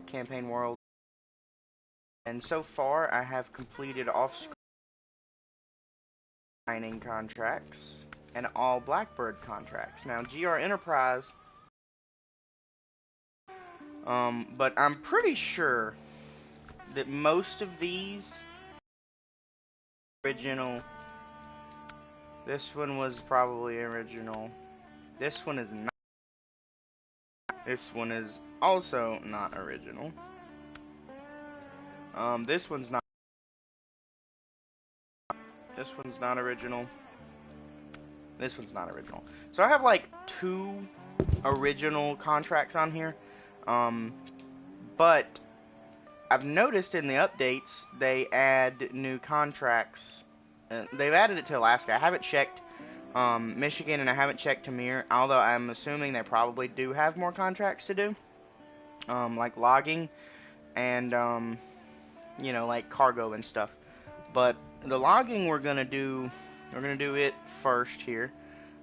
campaign world. And so far, I have completed off-screen mining contracts and all Blackbird contracts. Now, GR Enterprise, but I'm pretty sure that most of these original. This one was probably original. This one is not. This one is also not original. This one's not. This one's not original. This one's not original. So I have like 2 original contracts on here. But I've noticed in the updates they add new contracts. They've added it to Alaska. I haven't checked Michigan and I haven't checked Tamir, although I'm assuming they probably do have more contracts to do. Like logging and you know, like cargo and stuff. But the logging we're gonna do it first here.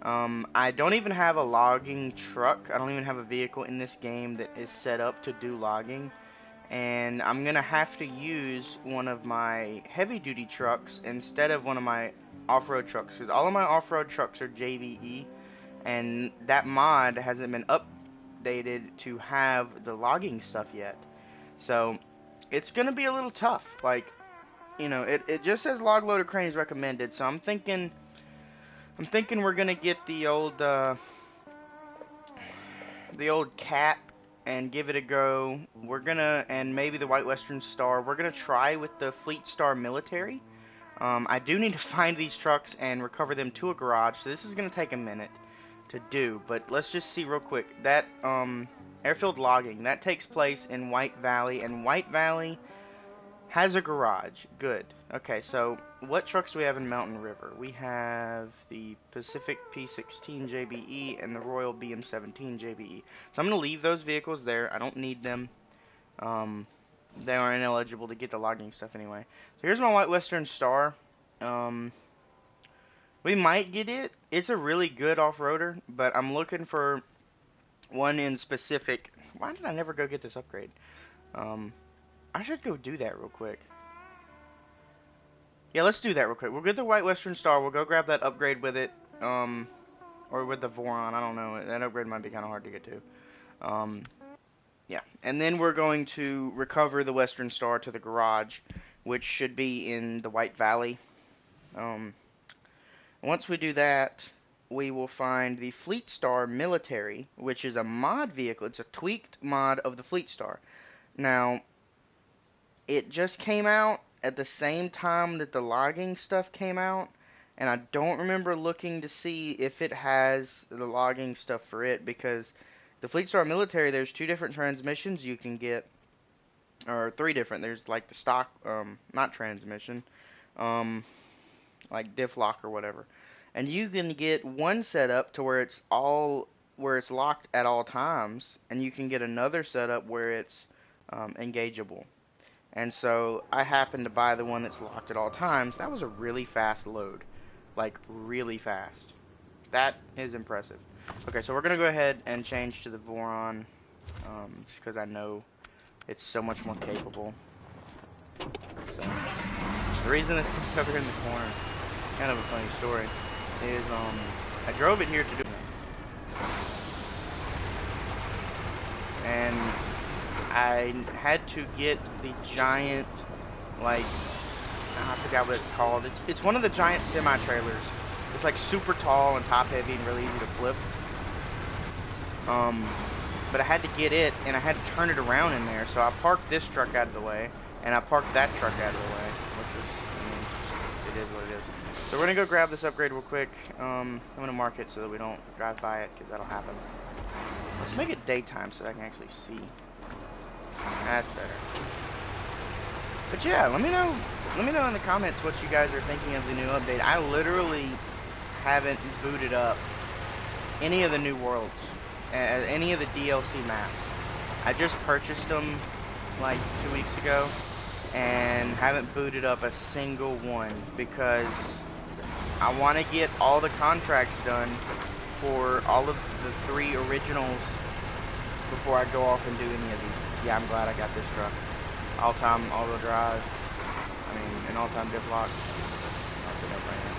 I don't even have a logging truck. I don't even have a vehicle in this game that is set up to do logging. And I'm gonna have to use one of my heavy duty trucks instead of one of my off-road trucks, because all of my off-road trucks are JBE, and that mod hasn't been updated to have the logging stuff yet. So it's gonna be a little tough. Like, you know, it just says log loader crane is recommended, so I'm thinking we're gonna get the old cat and give it a go. We're gonna, and maybe the White Western Star. We're gonna try with the Fleet Star Military. I do need to find these trucks and recover them to a garage, so this is gonna take a minute to do. But let's just see real quick. That Airfield logging, that takes place in White Valley, and White Valley has a garage. Good. Okay, so what trucks do we have in Mountain River? We have the Pacific P16 JBE and the Royal BM17 JBE. So I'm going to leave those vehicles there. I don't need them. They are ineligible to get the logging stuff anyway. So here's my White Western Star. We might get it. It's a really good off-roader, but I'm looking for one in specific. Why did I never go get this upgrade? I should go do that real quick. Yeah, let's do that real quick. We'll get the White Western Star. We'll go grab that upgrade with it. Or with the Voron. I don't know. That upgrade might be kind of hard to get to. Yeah. And then we're going to recover the Western Star to the garage, which should be in the White Valley. Once we do that, we will find the Fleet Star Military, which is a mod vehicle. It's a tweaked mod of the Fleet Star. Now, it just came out at the same time that the logging stuff came out, and I don't remember looking to see if it has the logging stuff for it, because the Fleet Star Military, there's 2 different transmissions you can get, or 3 different. There's like the stock, not transmission, like Diff Lock or whatever, and you can get one setup to where it's locked at all times, and you can get another setup where it's engageable. And so I happened to buy the one that's locked at all times. That was a really fast load. Like, really fast. That is impressive. Okay, so we're going to go ahead and change to the Voron. Just because I know it's so much more capable. So, the reason this is over here in the corner, kind of a funny story, is I drove it here to do it. And I had to get the giant, like, I forgot what it's called. It's one of the giant semi-trailers. It's like super tall and top heavy and really easy to flip. But I had to get it, and I had to turn it around in there. So I parked this truck out of the way, and I parked that truck out of the way, which is, I mean, it is what it is. So we're gonna go grab this upgrade real quick. I'm gonna mark it so that we don't drive by it, because that'll happen. Let's make it daytime so that I can actually see. That's better. But yeah, let me know in the comments what you guys are thinking of the new update. I literally haven't booted up any of the new worlds, any of the DLC maps. I just purchased them like 2 weeks ago and haven't booted up a single one because I want to get all the contracts done for all of the 3 originals before I go off and do any of these. Yeah, I'm glad I got this truck. All-time all-wheel drive. I mean, an all-time diff lock. That's a no-brainer.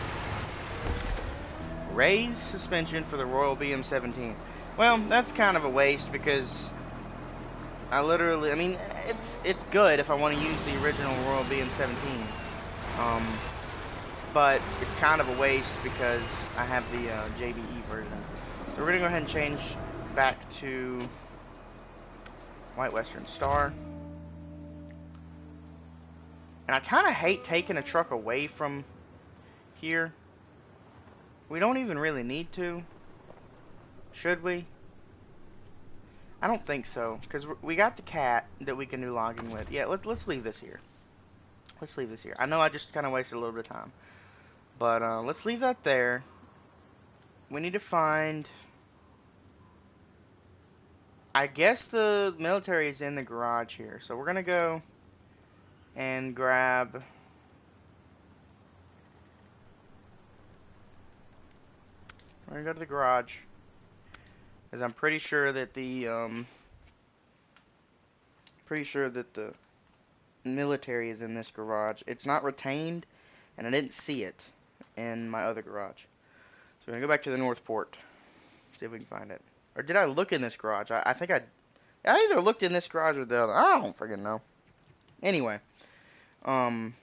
Raised suspension for the Royal BM17. Well, that's kind of a waste because I mean, it's good if I want to use the original Royal BM17. Um, but it's kind of a waste because I have the JBE version. So we're gonna go ahead and change back to White Western Star. And I kind of hate taking a truck away from here. We don't even really need to. Should we? I don't think so, because we got the cat that we can do logging with. Yeah, let's leave this here. Let's leave this here. I know I just kind of wasted a little bit of time, but let's leave that there. We need to find. I guess the military is in the garage here, so we're gonna go and grab. We're gonna go to the garage, because I'm pretty sure that the military is in this garage. It's not retained, and I didn't see it in my other garage. So we're gonna go back to the North Port, see if we can find it. Or did I look in this garage? I think I either looked in this garage or the other. I don't freaking know. Anyway, I'm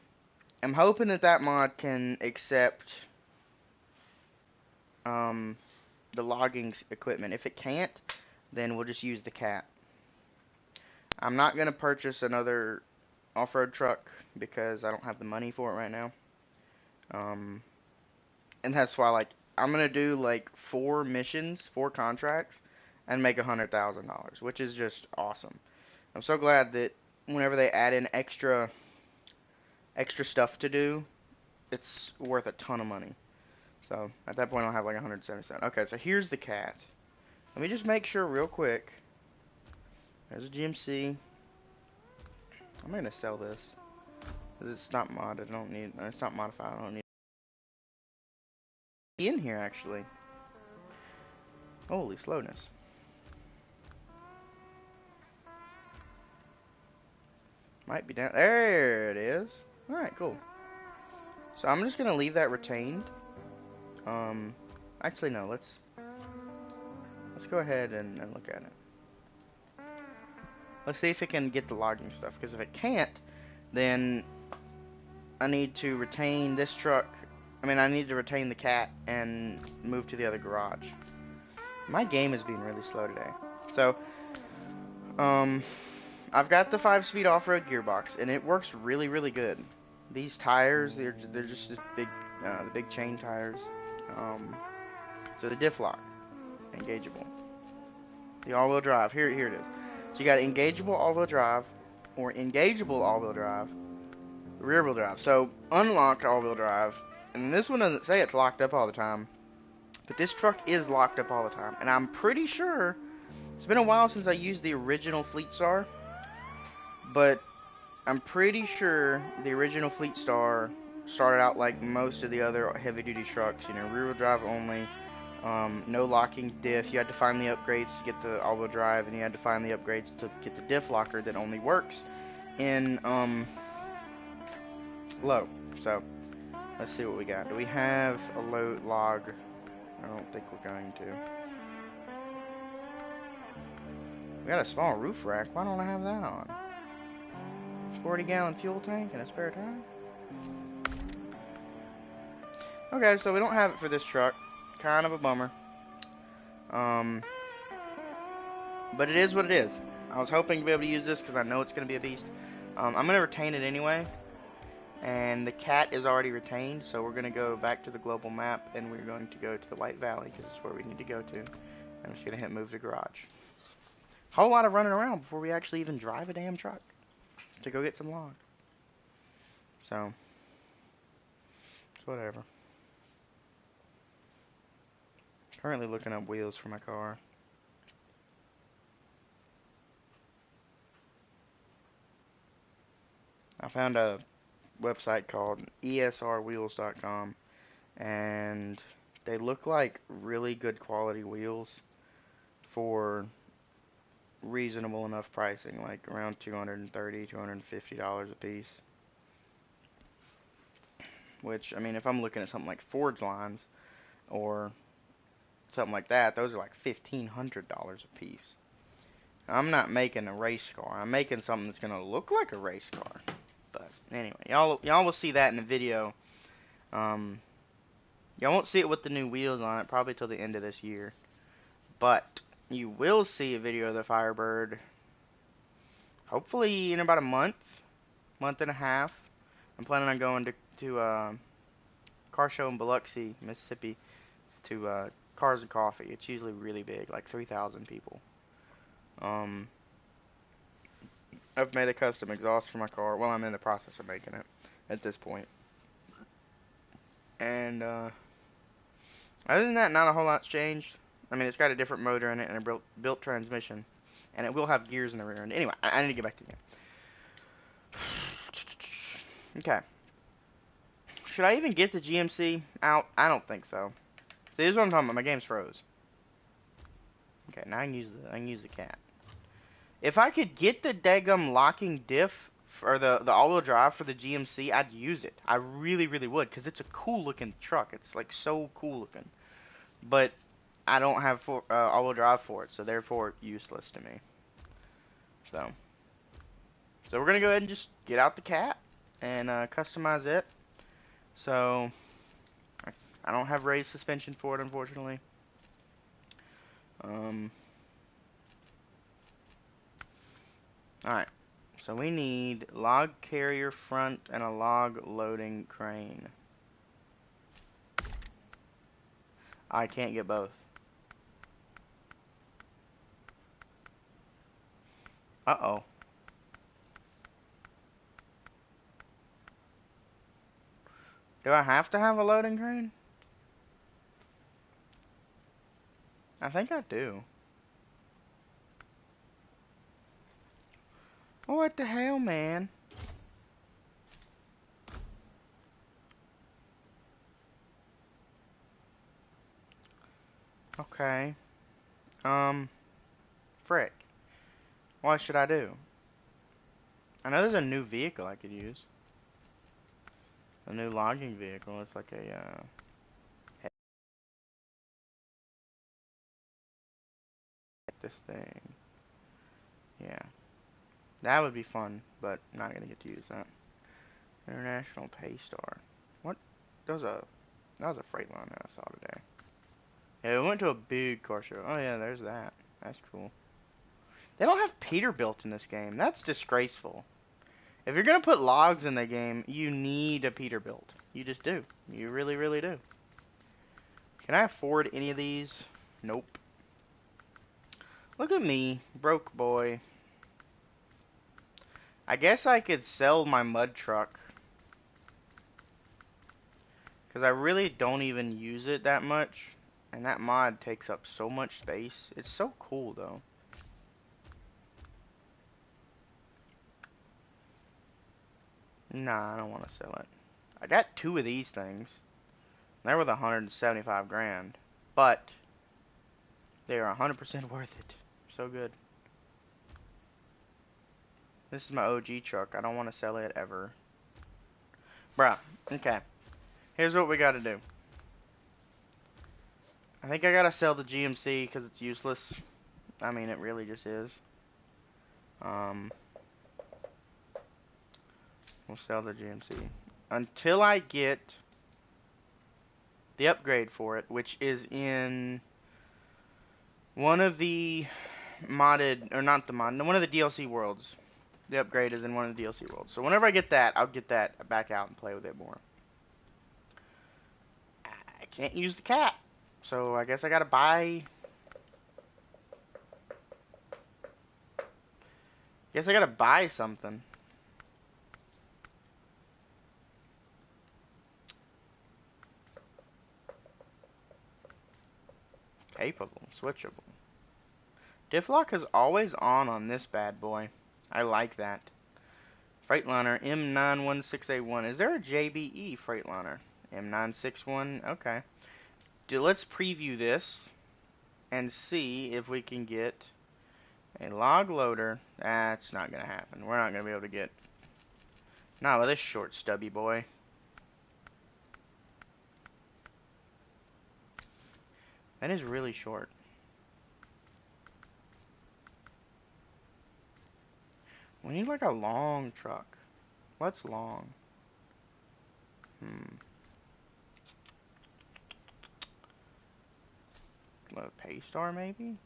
hoping that mod can accept the logging equipment. If it can't, then we'll just use the cat. I'm not gonna purchase another off-road truck because I don't have the money for it right now. And that's why, like, I'm gonna do like 4 missions, 4 contracts, and make $100,000, which is just awesome. I'm so glad that whenever they add in extra stuff to do, it's worth a ton of money. So at that point, I'll have like 177. Okay, so here's the cat. Let me just make sure real quick. There's a GMC. I'm gonna sell this. It's not modded. I don't need. It's not modified. I don't need it in here actually. Holy slowness. Might be down. There it is. Alright, cool. So I'm just gonna leave that retained. Actually no, let's go ahead and look at it. Let's see if it can get the logging stuff, because if it can't, then I need to retain this truck. I need to retain the cat and move to the other garage. My game is being really slow today. So, I've got the 5-speed off-road gearbox, and it works really, really good. These tires, they're just this big, the big chain tires. So the Diff Lock, engageable. The all-wheel drive, here it is. So you got engageable all-wheel drive, or engageable all-wheel drive, rear-wheel drive. So unlocked all-wheel drive, and this one doesn't say it's locked up all the time, but this truck is locked up all the time. And I'm pretty sure, it's been a while since I used the original Fleet Star, but I'm pretty sure the original Fleet Star started out like most of the other heavy-duty trucks, you know, rear-wheel drive only, no locking diff. You had to find the upgrades to get the all-wheel drive, and you had to find the upgrades to get the diff locker that only works in low. So let's see what we got. Do we have a load log? I don't think we're going to. We got a small roof rack. Why don't I have that on? 40-gallon fuel tank and a spare tire. Okay, so we don't have it for this truck. Kind of a bummer. But it is what it is. I was hoping to be able to use this because I know it's going to be a beast. I'm going to retain it anyway. And the cat is already retained, so we're going to go back to the global map, and we're going to go to the White Valley because it's where we need to go to. I'm just going to hit move to garage. Whole lot of running around before we actually even drive a damn truck to go get some log. So, it's whatever. Currently looking up wheels for my car. I found a website called esrwheels.com, and they look like really good quality wheels for reasonable enough pricing, like around $230, $250 a piece. Which, I mean, if I'm looking at something like Forge lines or something like that, those are like $1,500 a piece. I'm not making a race car. I'm making something that's gonna look like a race car. But anyway, y'all will see that in the video. Um, y'all won't see it with the new wheels on it probably till the end of this year. But you will see a video of the Firebird hopefully in about a month and a half. I'm planning on going to car show in Biloxi, Mississippi, to Cars and Coffee. It's usually really big, like 3,000 people. I've made a custom exhaust for my car. Well, I'm in the process of making it at this point. And other than that, not a whole lot's changed. I mean, it's got a different motor in it and a built transmission. And it will have gears in the rear end. Anyway, I need to get back to the game. Okay. Should I even get the GMC out? I don't think so. See, this is what I'm talking about. My game's froze. Okay, now I can use the cat. If I could get the daggum locking diff or the all-wheel drive for the GMC, I'd use it. I really, really would, because it's a cool-looking truck. It's like so cool-looking. But I don't have all-wheel drive for it, so therefore useless to me. So we're gonna go ahead and just get out the cat and customize it. So I don't have raised suspension for it, unfortunately. Alright, so we need log carrier front and a log loading crane. I can't get both. Uh-oh. Do I have to have a loading crane? I think I do. What the hell, man? Okay. Frick. What should I do? I know there's a new vehicle I could use. A new logging vehicle. It's like a, this thing. Yeah. That would be fun, but not gonna get to use that. International Paystar. What? That was a Freightliner I saw today. Yeah, we went to a big car show. Oh yeah, there's that. That's cool. They don't have Peterbilt in this game. That's disgraceful. If you're gonna put logs in the game, you need a Peterbilt. You just do. You really, really do. Can I afford any of these? Nope. Look at me, broke boy. I guess I could sell my mud truck, because I really don't even use it that much. And that mod takes up so much space. It's so cool, though. Nah, I don't want to sell it. I got 2 of these things. They're worth 175 grand. But they are 100% worth it. So good. This is my OG truck. I don't want to sell it ever. Bruh. Okay. Here's what we gotta do. I think I gotta sell the GMC because it's useless. I mean, it really just is. We'll sell the GMC. Until I get the upgrade for it, which is in one of the modded, or not the mod, one of the DLC worlds. The upgrade is in one of the DLC worlds. So whenever I get that, I'll get that back out and play with it more. I can't use the cat. So I guess I gotta buy... Guess I gotta buy something. Capable. Switchable. Diff Lock is always on this bad boy. I like that. Freightliner M916A1. Is there a JBE Freightliner? M961. Okay. Let's preview this and see if we can get A log loader. That's not gonna happen. We're not gonna be able to get. Not with this short, stubby boy. That is really short. We need like a long truck. What's long? A Paystar maybe?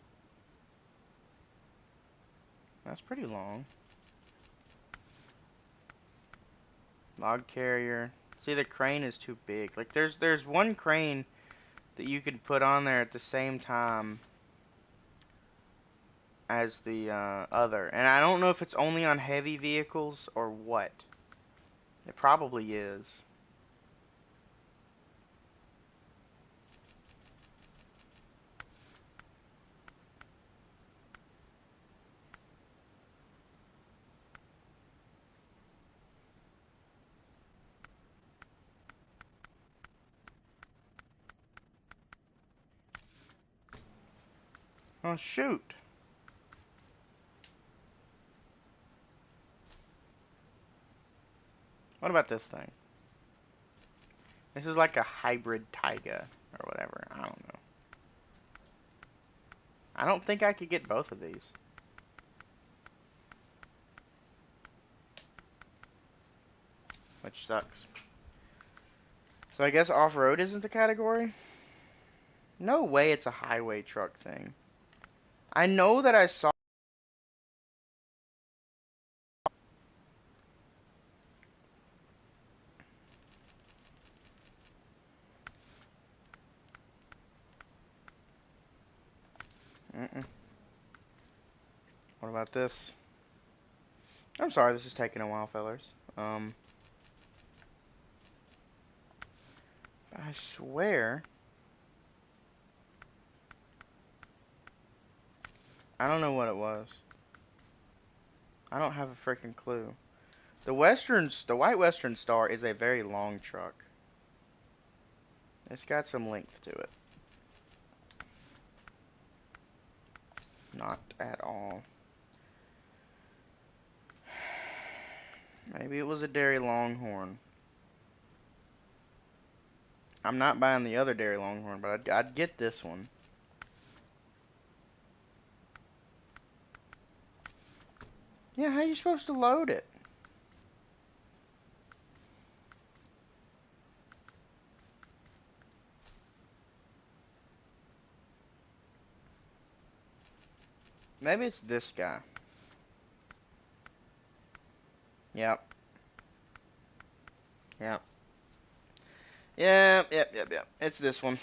That's pretty long. Log carrier. See, the crane is too big. Like, there's one crane that you could put on there at the same time as the other. And I don't know if it's only on heavy vehicles or what. It probably is. Oh, shoot. What about this thing? This is like a hybrid Taiga or whatever. I don't know. I don't think I could get both of these. Which sucks. So I guess off-road isn't the category? No way it's a highway truck thing. I know that I saw... What about this? I'm sorry, this is taking a while, fellers. I swear... I don't know what it was. I don't have a freaking clue. The White Western Star is a very long truck. It's got some length to it. Not at all. Maybe it was a Dairy Longhorn. I'm not buying the other Dairy Longhorn, but I'd get this one. Yeah, how are you supposed to load it? Maybe it's this guy. Yep. Yep. Yep. It's this one.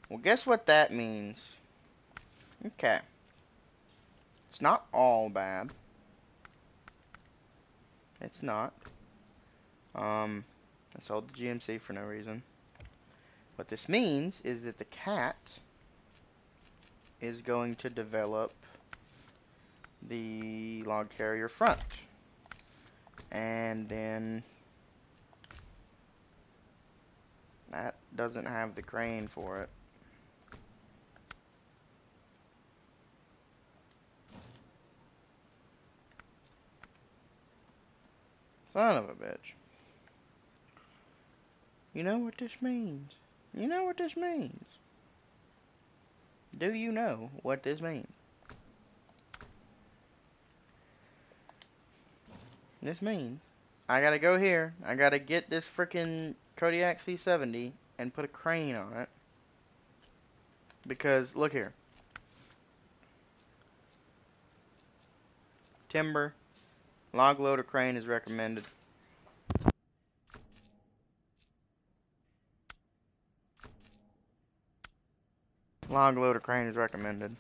Well, guess what that means? Okay. It's not all bad. It's not. I sold the GMC for no reason. What this means is that the cat is going to develop the log carrier front. And then that doesn't have the crane for it. Son of a bitch. You know what this means? You know what this means? Do you know what this means? This means I gotta go here. I gotta get this frickin' Kodiak C70 and put a crane on it. Because, look here. Timber, log loader crane is recommended. Log loader crane is recommended.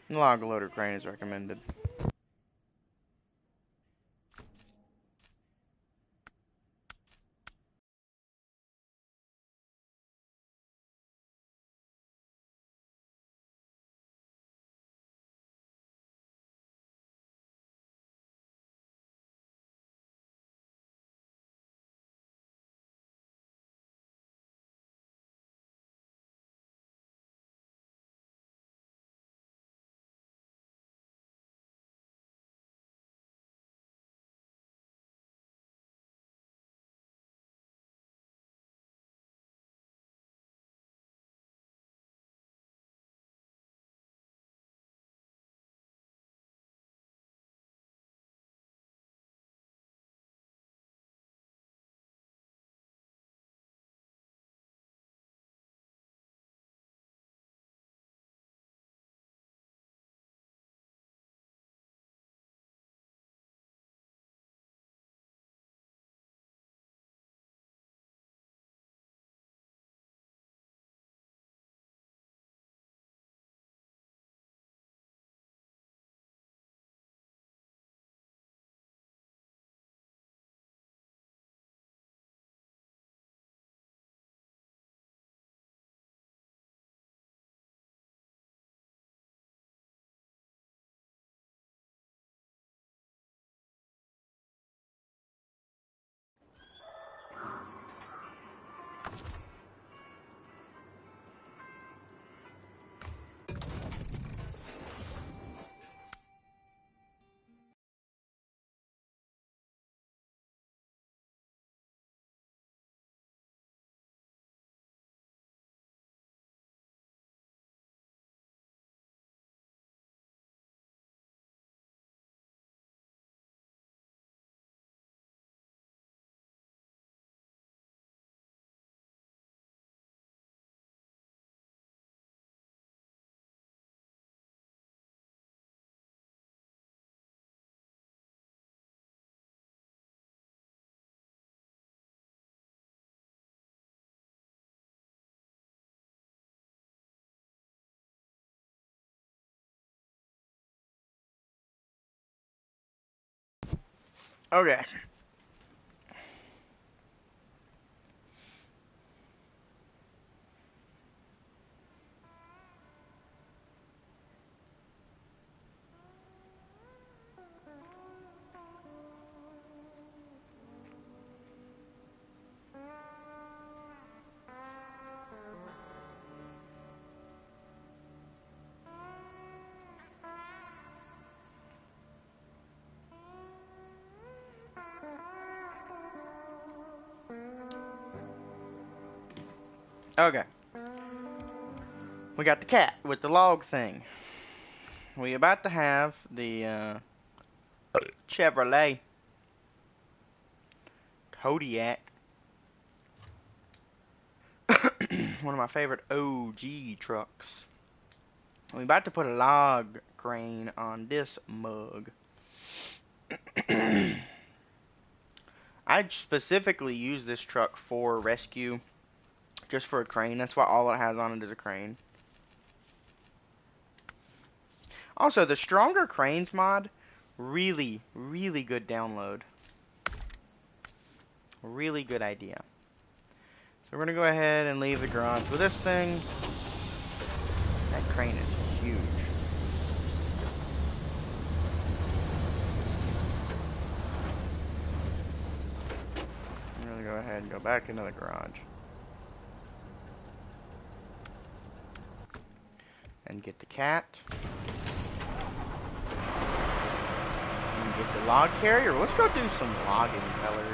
Log loader crane is recommended. Okay. Okay. We got the cat with the log thing. We about to have the Chevrolet Kodiak. One of my favorite OG trucks. We about to put a log crane on this mug. I specifically use this truck for rescue, just for a crane. That's why all it has on it is a crane. Also, the Stronger Cranes mod, really, really good download. Really good idea. So we're going to go ahead and leave the garage with this thing. That crane is huge. I'm going to go ahead and go back into the garage. And get the cat. And get the log carrier. Let's go do some logging, fellas.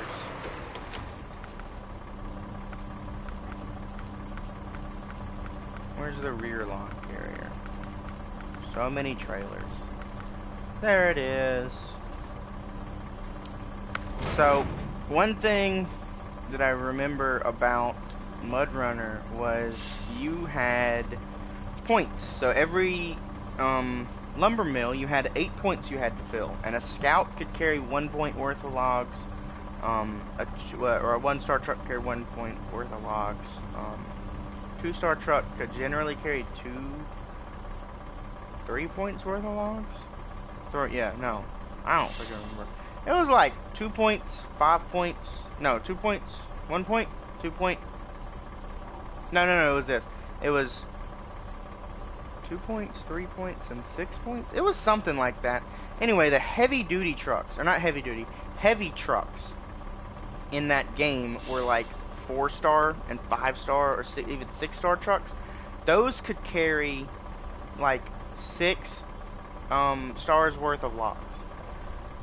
Where's the rear log carrier? So many trailers. There it is. So, one thing that I remember about Mud Runner was you had points. So every lumber mill, you had 8 points you had to fill, and a scout could carry 1 point worth of logs. Or a 1-star truck carry 1 point worth of logs. 2-star truck could generally carry 3 points worth of logs. Yeah, no, I don't freaking remember. It was like 2 points, 5 points. No, 2 points, 1 point, 2 point. No, it was this. It was 2 points, 3 points, and 6 points. It was something like that. Anyway, the heavy duty trucks, or not heavy duty, heavy trucks in that game were like 4-star and 5-star or even 6-star trucks. Those could carry like 6 stars worth of logs.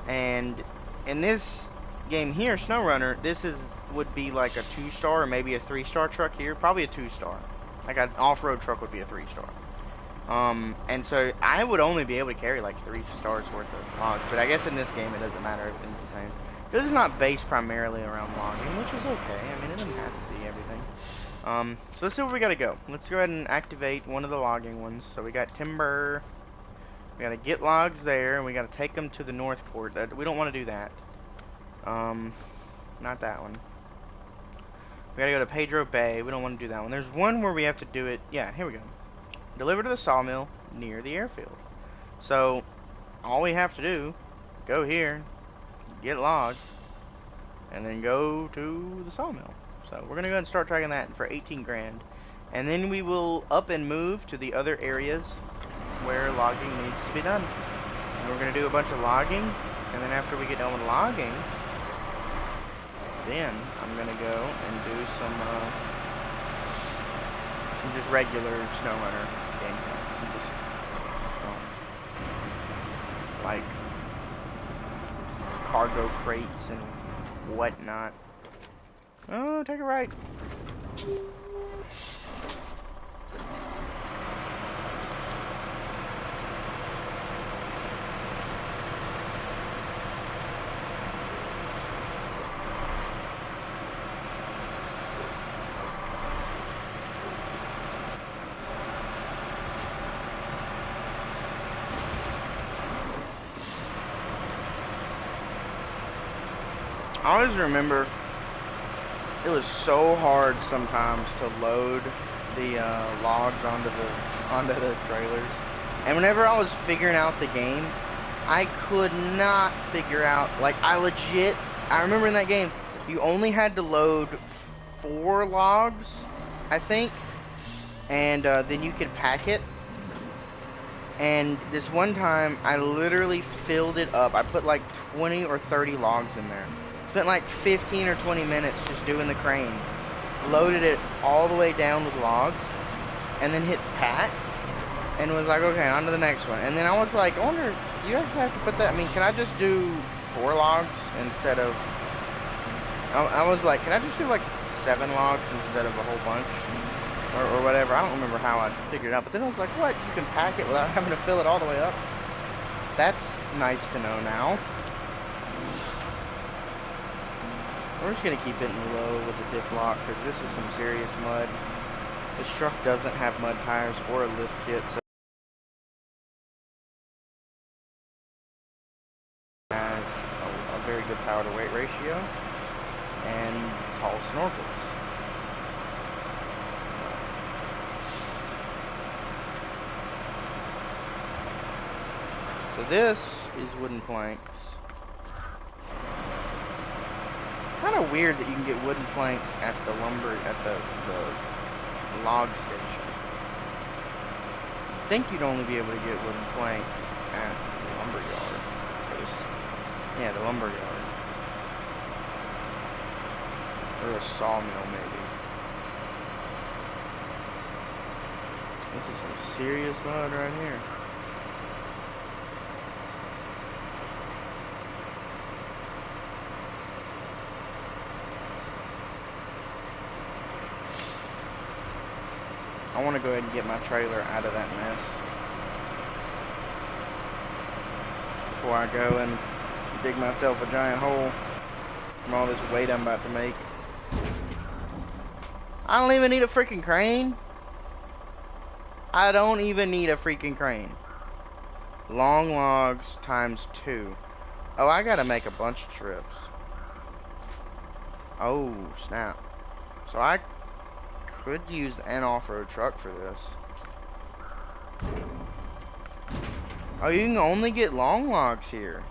And in this game here, SnowRunner, would be like a 2-star or maybe a 3-star truck here. Probably a 2-star. Like an off-road truck would be a 3-star. And so I would only be able to carry like 3 stars worth of logs. But I guess in this game it doesn't matter, everything's the same. This is not based primarily around logging, which is okay. I mean, it doesn't have to be everything. So let's see where we gotta go. Let's go ahead and activate one of the logging ones. So we got timber. We gotta get logs there, and we gotta take them to the North Port. We don't want to do that. Not that one. We gotta go to Pedro Bay. We don't want to do that one. There's one where we have to do it. Yeah, here we go. Deliver to the sawmill near the airfield. So all we have to do, go here, get logs, and then go to the sawmill. So we're gonna go ahead and start tracking that for 18 grand, and then we will up and move to the other areas where logging needs to be done. And we're gonna do a bunch of logging, and then after we get done with logging, then I'm gonna go and do some just regular SnowRunner gameplay. Some just, like cargo crates and whatnot. Oh, take a right. I always remember it was so hard sometimes to load the logs onto the trailers, and whenever I was figuring out the game, I could not figure out, like, I remember in that game, you only had to load 4 logs, I think, and then you could pack it. And this one time, I literally filled it up. I put like 20 or 30 logs in there. Spent like 15 or 20 minutes just doing the crane. Loaded it all the way down with logs, and then hit pack, and was like, okay, on to the next one. And then I was like, I wonder, do you actually have to put that? I mean, can I just do 4 logs instead of... I was like, can I just do like 7 logs instead of a whole bunch? Or whatever. I don't remember how I figured it out. But then I was like, what? You can pack it without having to fill it all the way up? That's nice to know now. We're just going to keep hitting low with the Diff Lock, because this is some serious mud. This truck doesn't have mud tires or a lift kit, so it has a very good power to weight ratio and tall snorkels. So this is wooden planks. Kind of weird that you can get wooden planks at the log station. I think you'd only be able to get wooden planks at the lumber yard. Yeah, the lumber yard. Or a sawmill, maybe. This is some serious mud right here. I want to go ahead and get my trailer out of that mess before I go and dig myself a giant hole from all this weight I'm about to make. I don't even need a freaking crane. I don't even need a freaking crane. Long logs times 2. Oh, I gotta make a bunch of trips. Oh, snap. So I could use an off-road truck for this. Oh, you can only get long logs here.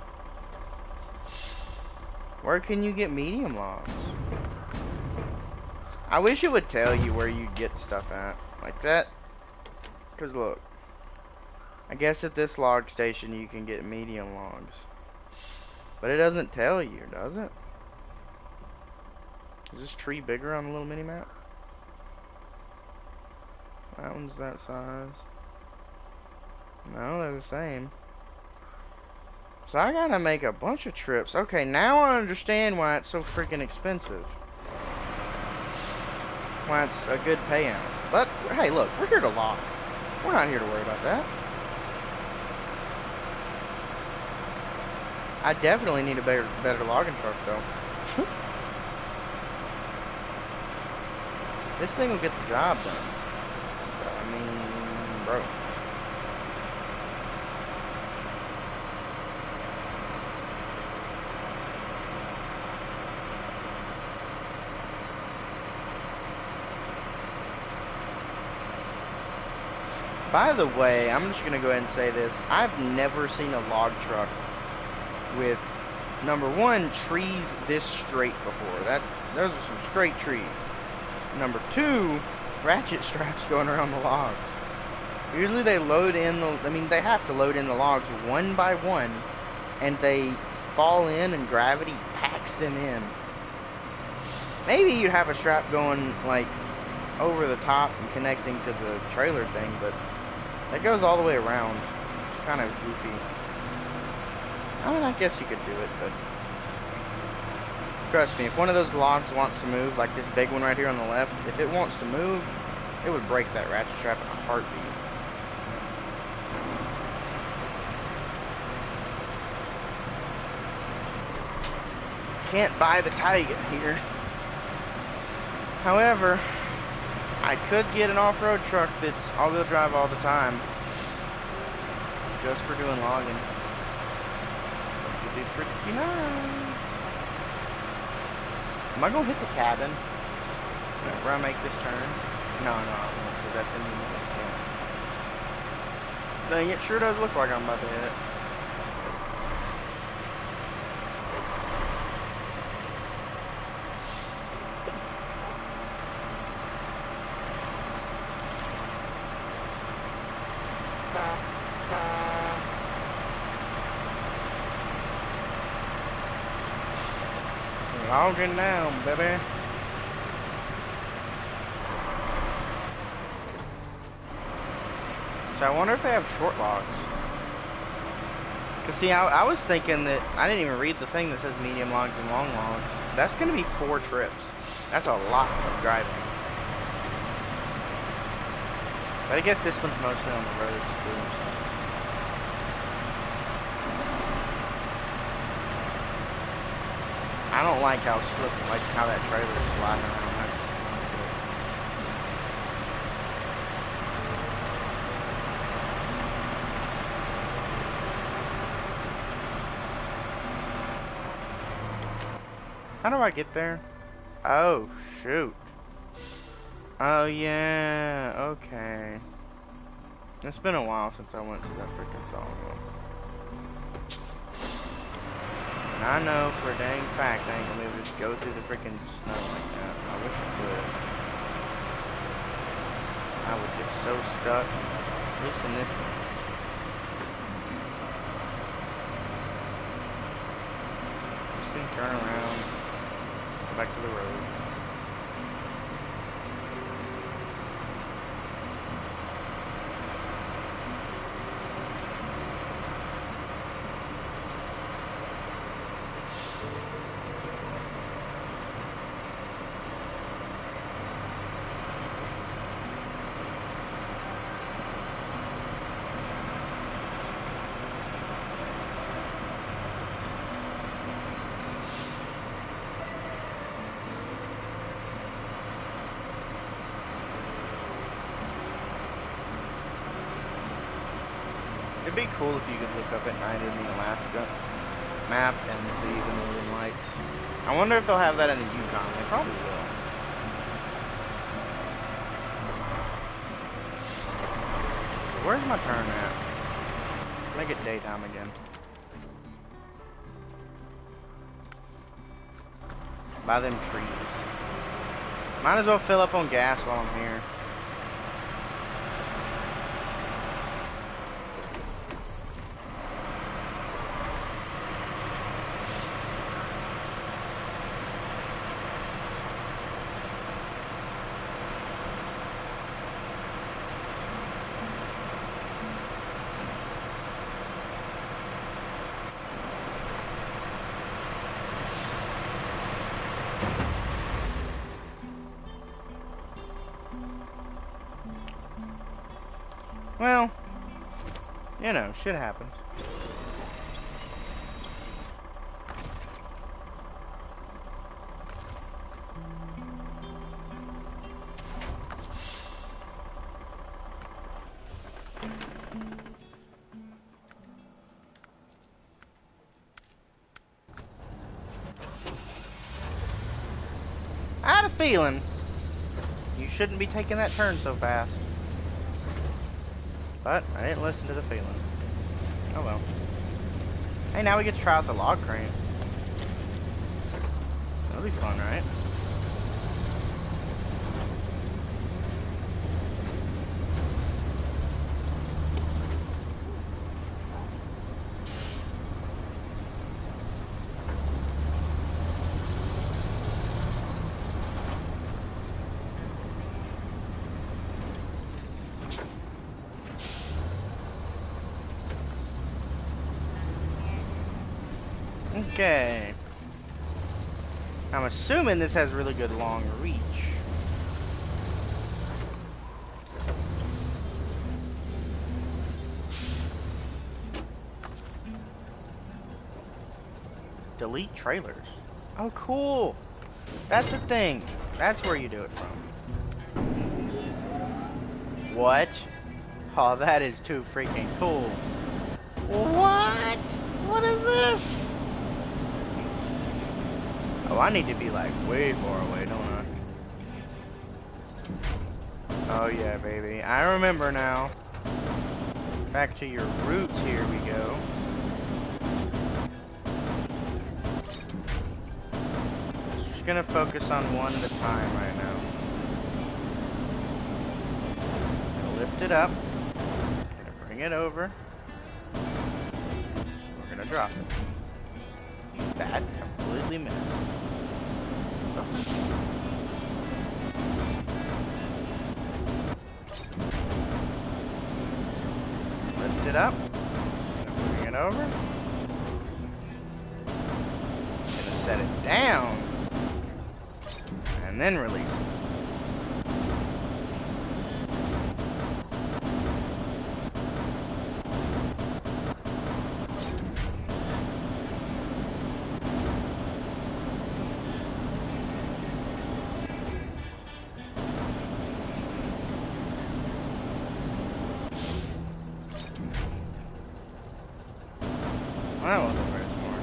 Where can you get medium logs? I wish it would tell you where you get stuff at. Like that. Because look. I guess at this log station you can get medium logs. But it doesn't tell you, does it? Is this tree bigger on the little mini-map? That one's that size. No, they're the same. So I gotta make a bunch of trips. Okay, now I understand why it's so freaking expensive. Why it's a good payout. But, hey, look, we're here to log. We're not here to worry about that. I definitely need a better logging truck, though. This thing will get the job done. I mean, bro. By the way, I'm just gonna go ahead and say this. I've never seen a log truck with, number one, trees this straight before. Those are some straight trees. Number two, ratchet straps going around the logs. Usually they load in they have to load in the logs one by one, and they fall in and gravity packs them in. Maybe you'd have a strap going like over the top and connecting to the trailer thing, but that goes all the way around. It's kind of goofy. I mean, I guess you could do it, but trust me, if one of those logs wants to move, like this big one right here on the left, if it wants to move, it would break that ratchet strap in a heartbeat. Can't buy the Tiger here. However, I could get an off-road truck that's all-wheel drive all the time, just for doing logging. Which would be pretty nice. Am I gonna hit the cabin whenever I make this turn? No, I won't, because that's in the... Dang, it sure does look like I'm about to hit it. Logging down, baby. So I wonder if they have short logs. Cause see, I was thinking that I didn't even read the thing that says medium logs and long logs. That's gonna be 4 trips. That's a lot of driving. But I guess this one's mostly on the roads too. I don't like how how that trailer is sliding around. How do I get there? Oh, shoot. Oh, yeah. Okay. It's been a while since I went to that freaking Sawmill. And I know for a dang fact I ain't gonna be able to just go through the freaking snow like that. I wish I could. I would get so stuck. At least in this one. Just gonna turn around. Go back to the road. It'd be cool if you could look up at night in the Alaska map and see the northern lights. I wonder if they'll have that in the Yukon. They probably will. Where's my turn at? Make it daytime again. By them trees. Might as well fill up on gas while I'm here. Well, you know, shit happens. I had a feeling you shouldn't be taking that turn so fast. But I didn't listen to the feeling. Oh well. Hey, now we get to try out the log crane. That'll be fun, right? Okay. I'm assuming this has really good long reach. Delete trailers. Oh, cool. That's the thing. That's where you do it from. What? Oh, that is too freaking cool. What? What is this? Oh, I need to be like way far away, don't I? Oh yeah, baby. I remember now. Back to your roots, here we go. Just gonna focus on one at a time right now. Gonna lift it up. Gonna bring it over. We're gonna drop it. That completely missed. Lift it up. Bring it over. Gonna set it down. And then release it. That wasn't very smart.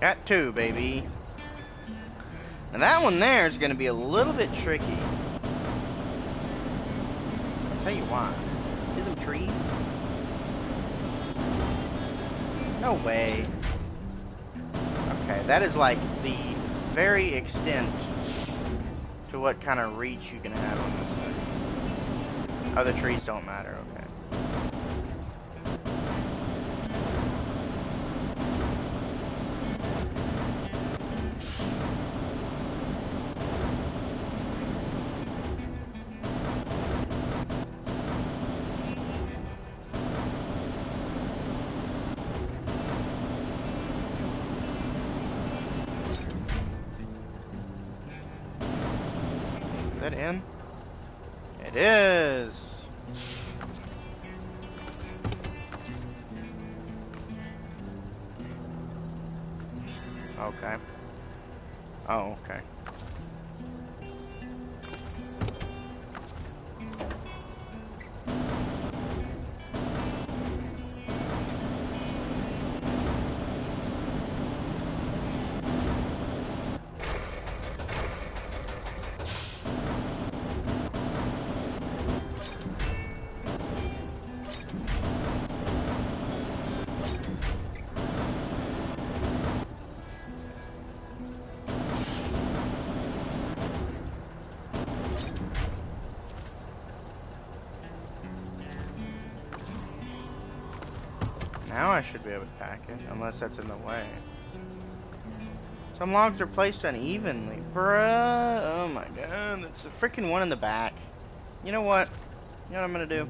Got two, baby. Now that one there is going to be a little bit tricky. I'll tell you why. See them trees? No way. Okay, that is like the very extent to what kind of reach you can have on this thing. Oh, the trees don't matter, okay. Is that in? It is! Okay. Oh, okay. Now I should be able to pack it, unless that's in the way. Some logs are placed unevenly. Bruh, oh my god, that's the freaking one in the back. You know what? You know what I'm gonna do?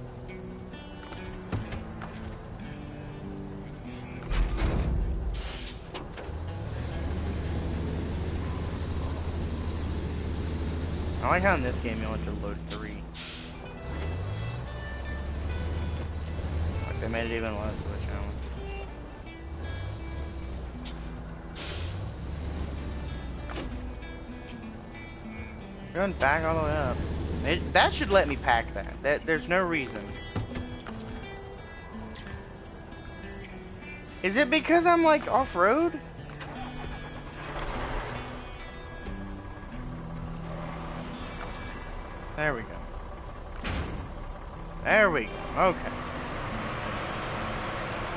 I like how in this game you only have to load 3. Like they made it even less of a challenge. Going back all the way up. That should let me pack that. There's no reason. Is it because I'm like off-road? There we go. There we go. Okay.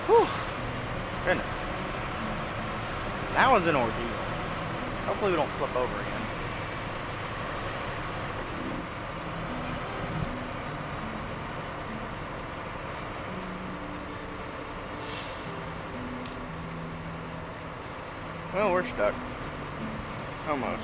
Whew. Goodness. That was an ordeal. Hopefully we don't flip over again. Well, we're stuck. Almost.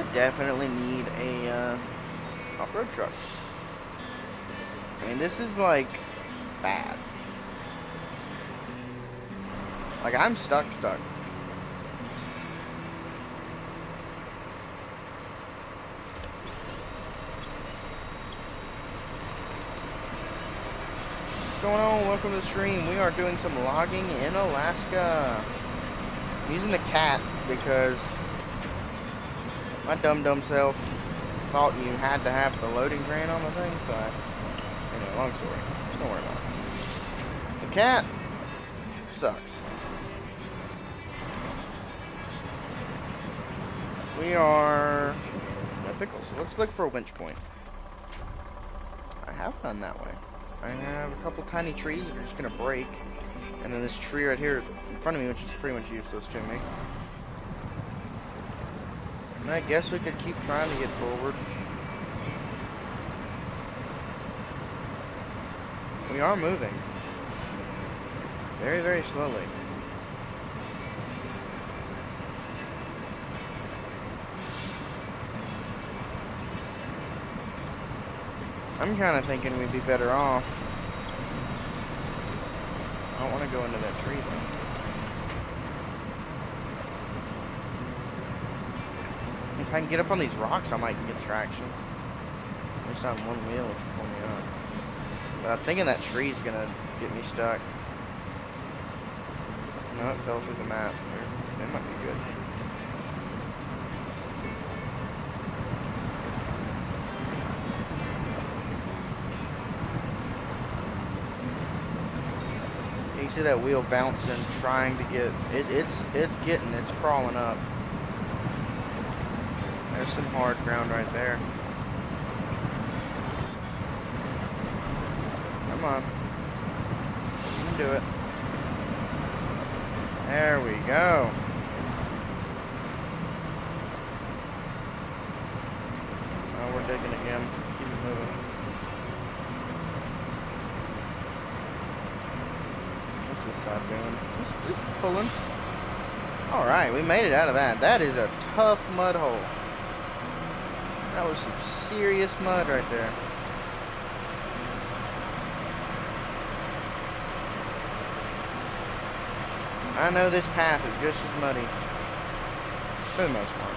I definitely need a off-road truck. I mean, this is like bad. Like, I'm stuck. What's going on? Welcome to the stream. We are doing some logging in Alaska. I'm using the cat because my dumb self thought you had to have the loading crane on the thing, so anyway, long story. Don't worry about it. The cat sucks. We are at Pickles, so let's look for a winch point. I have none that way. I have a couple tiny trees that are just gonna break, and then this tree right here in front of me, which is pretty much useless to me. And I guess we could keep trying to get forward. We are moving. Very, very slowly. I'm kind of thinking we'd be better off. I don't want to go into that tree though. If I can get up on these rocks, I might get traction. At least on one wheel, if you pull me up. But I'm thinking that tree's gonna get me stuck. No, it fell through the map. That might be good. You see that wheel bouncing, trying to get it's crawling up. There's some hard ground right there. Come on. You can do it. There we go. Oh, we're digging again. Keep it moving. What's this side doing? Just pulling. Alright, we made it out of that. That is a tough mud hole. That was some serious mud right there. I know this path is just as muddy, for the most part.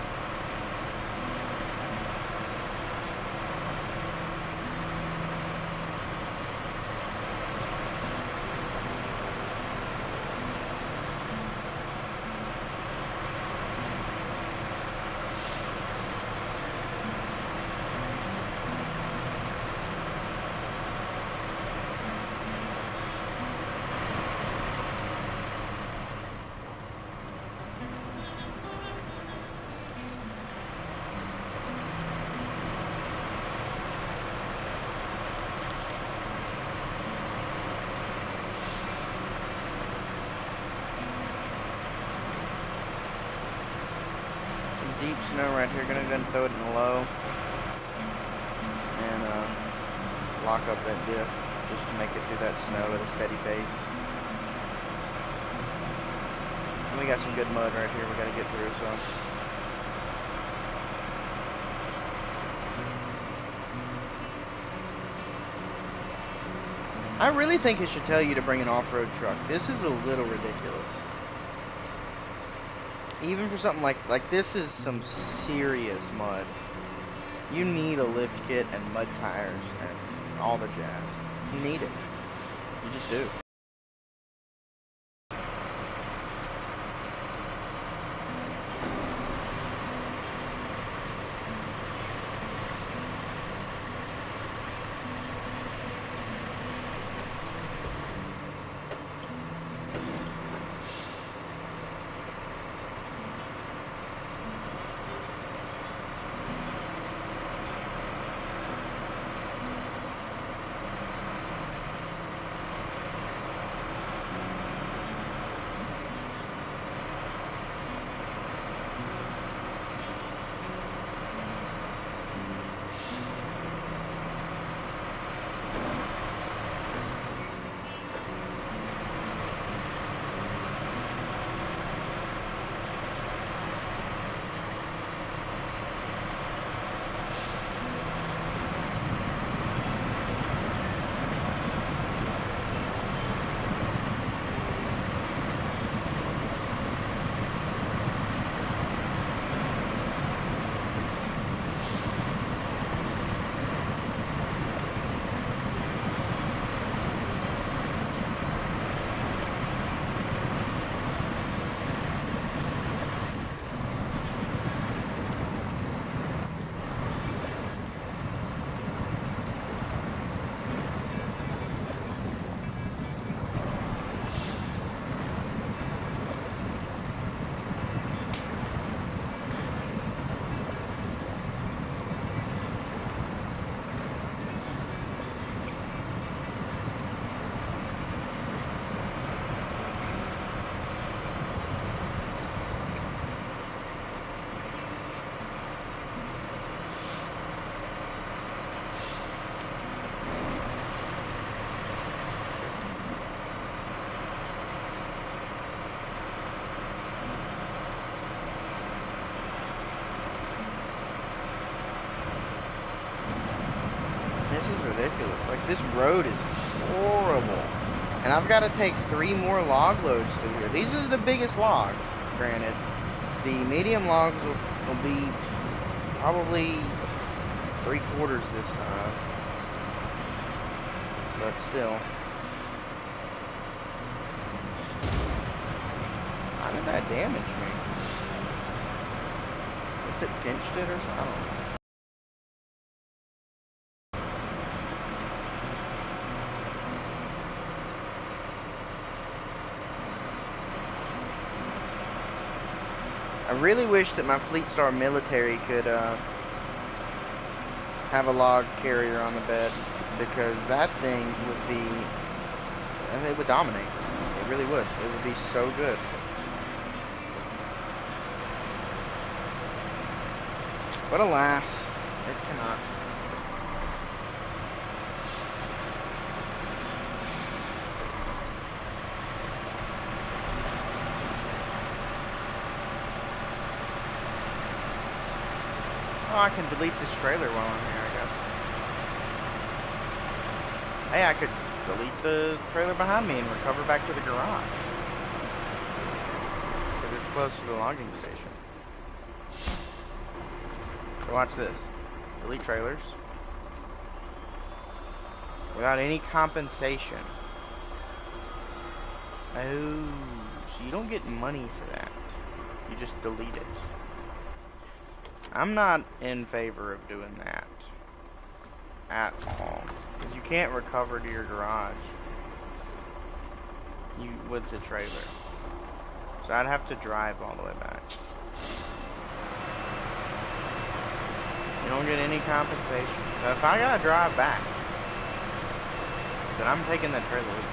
Deep snow right here. Gonna go and throw it in low and lock up that diff just to make it through that snow at a steady pace. And we got some good mud right here we gotta get through, so. I really think it should tell you to bring an off-road truck. This is a little ridiculous. Even for something like this is some serious mud. You need a lift kit and mud tires and all the jazz. You need it. You just do. ridiculous. Like, this road is horrible. And I've got to take 3 more log loads through here. These are the biggest logs, granted. The medium logs will be probably 3/4 this time. But still. How did that damage me? If it pinched it or something? I don't know. I really wish that my Fleet Star military could have a log carrier on the bed, because that thing would be, it would dominate. It really would. It would be so good. But alas, it cannot. Oh, I can delete this trailer while I'm here, I guess. Hey, I could delete the trailer behind me and recover back to the garage. Because it's close to the logging station. So watch this. Delete trailers. Without any compensation. Oh, so you don't get money for that. You just delete it. I'm not in favor of doing that at all, because you can't recover to your garage with the trailer. So I'd have to drive all the way back. You don't get any compensation. So if I gotta drive back, then I'm taking that trailer with me.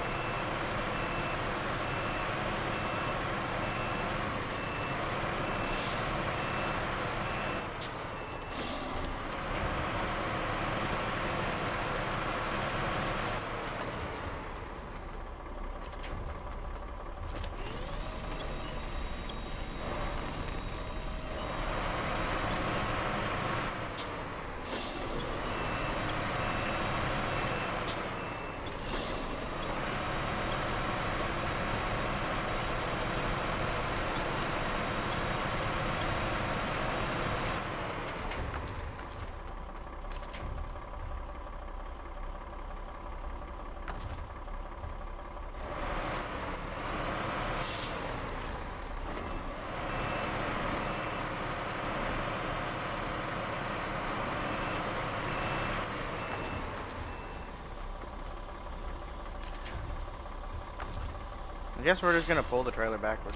I guess we're just gonna pull the trailer backwards.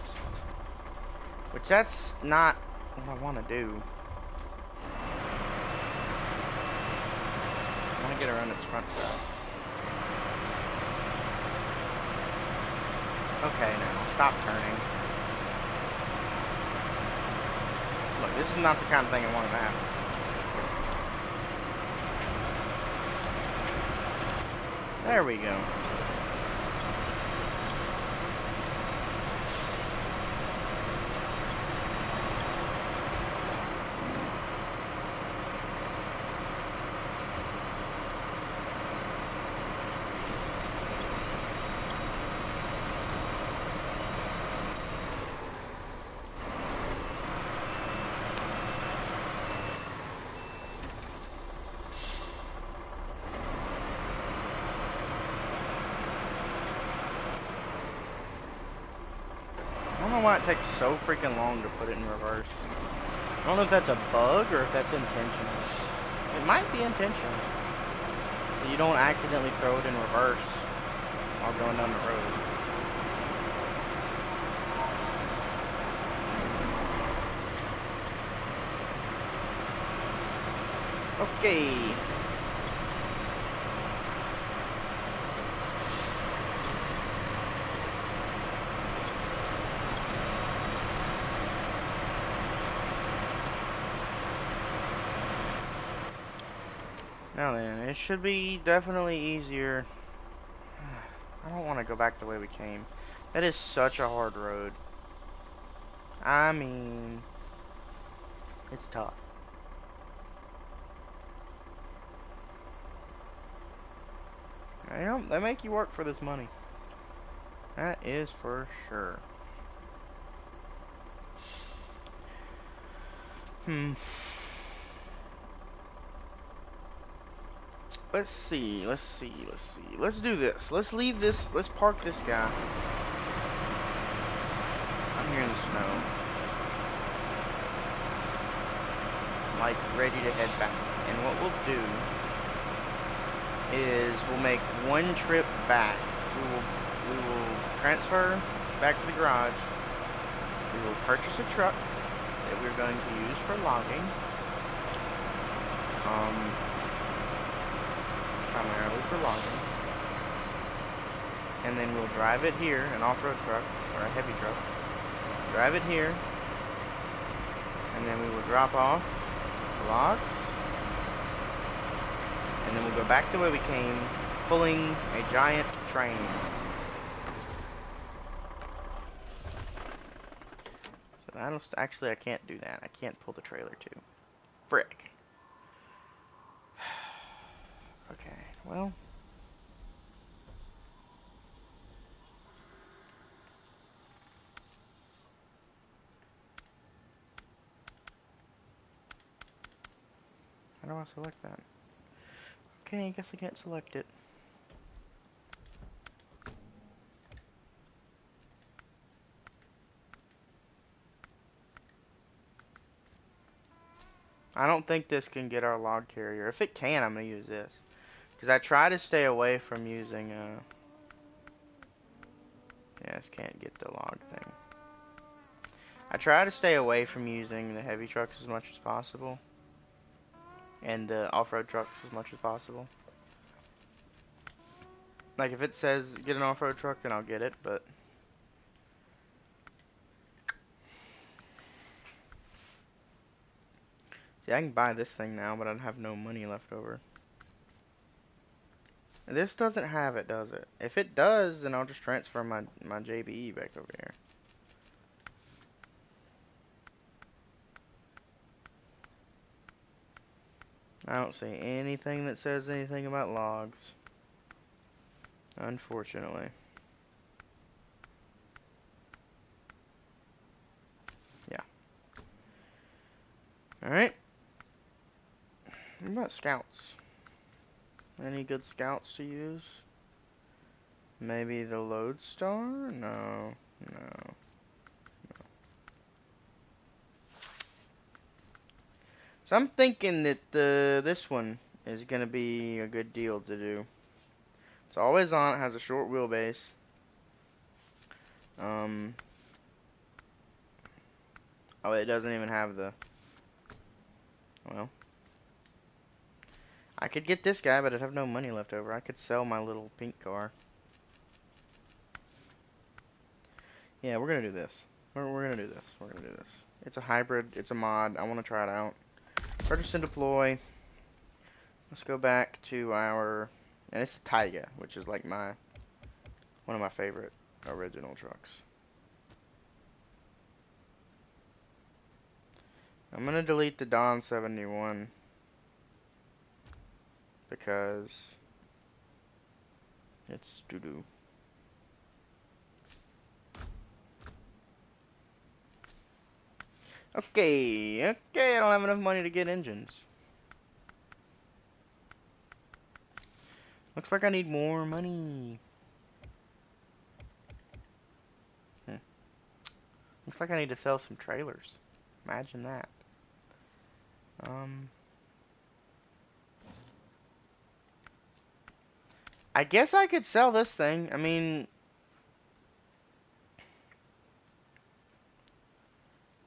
Which that's not what I want to do. I want to get around its front side. Okay, now stop turning. Look, this is not the kind of thing I wanted to happen. There we go. I don't know why it takes so freaking long to put it in reverse. I don't know if that's a bug or if that's intentional. It might be intentional. So you don't accidentally throw it in reverse while going down the road. Okay. Now then, it should be definitely easier. I don't want to go back the way we came. That is such a hard road. I mean, it's tough. You know, they make you work for this money. That is for sure. Let's see. Let's do this. Let's leave this. Let's park this guy. I'm here in the snow. I'm like ready to head back. And what we'll do is we'll make one trip back. We will transfer back to the garage. We will purchase a truck that we're going to use for logging. Primarily for logging. And then we'll drive it here, an off-road truck, or a heavy truck. Drive it here. And then we will drop off the logs. And then we'll go back the way we came, pulling a giant train. So that'll actually, I can't do that. I can't pull the trailer too. Frick. Okay, well. How do I select that? Okay, I guess I can't select it. I don't think this can get our log carrier. If it can, I'm going to use this. Because I try to stay away from using, yeah, this can't get the log thing. I try to stay away from using the heavy trucks as much as possible. And the off-road trucks as much as possible. Like, if it says get an off-road truck, then I'll get it, but... See, I can buy this thing now, but I'd have no money left over. This doesn't have it, does it? If it does, then I'll just transfer my JBE back over here. I don't see anything that says anything about logs. Unfortunately. Yeah. Alright. What about scouts? Any good scouts to use? Maybe the Lodestar? No. No. So I'm thinking that this one is going to be a good deal to do. It's always on. It has a short wheelbase. Oh, it doesn't even have the... Well. I could get this guy, but I'd have no money left over. I could sell my little pink car. Yeah, we're going to do this. We're going to do this. We're going to do this. It's a hybrid. It's a mod. I want to try it out. Purchase and deploy. Let's go back to our... And it's a Taiga, which is like one of my favorite original trucks. I'm going to delete the Don 71. Because it's doo-doo. Okay, I don't have enough money to get engines. Looks like I need more money. Looks like I need to sell some trailers. Imagine that. I guess I could sell this thing. I mean,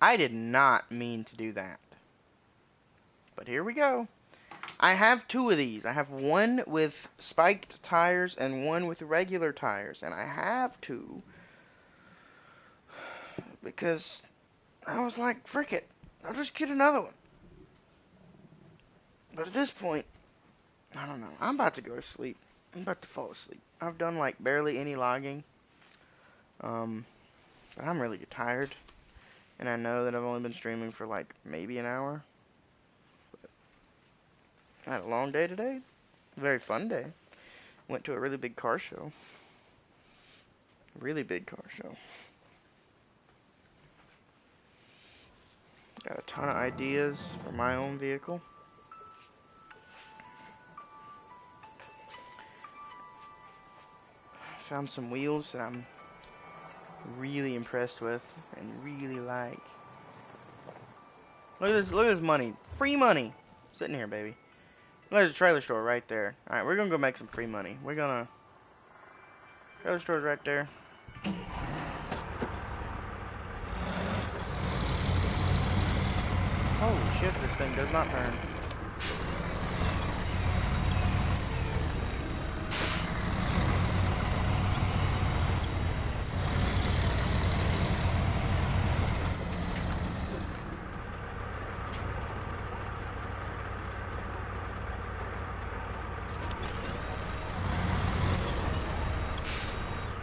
I did not mean to do that. But here we go. I have two of these. I have one with spiked tires and one with regular tires. And I have to because I was like, frick it. I'll just get another one. But at this point, I don't know. I'm about to go to sleep. I'm about to fall asleep. I've done like barely any logging. But I'm really tired. And I know that I've only been streaming for like maybe an hour. But I had a long day today. A very fun day. Went to a really big car show. Really big car show. Got a ton of ideas for my own vehicle. Found some wheels that I'm really impressed with and really like. Look at this money. Free money. Sitting here, baby. There's a trailer store right there. Alright, we're gonna go make some free money. Trailer store's right there. Holy shit, this thing does not turn.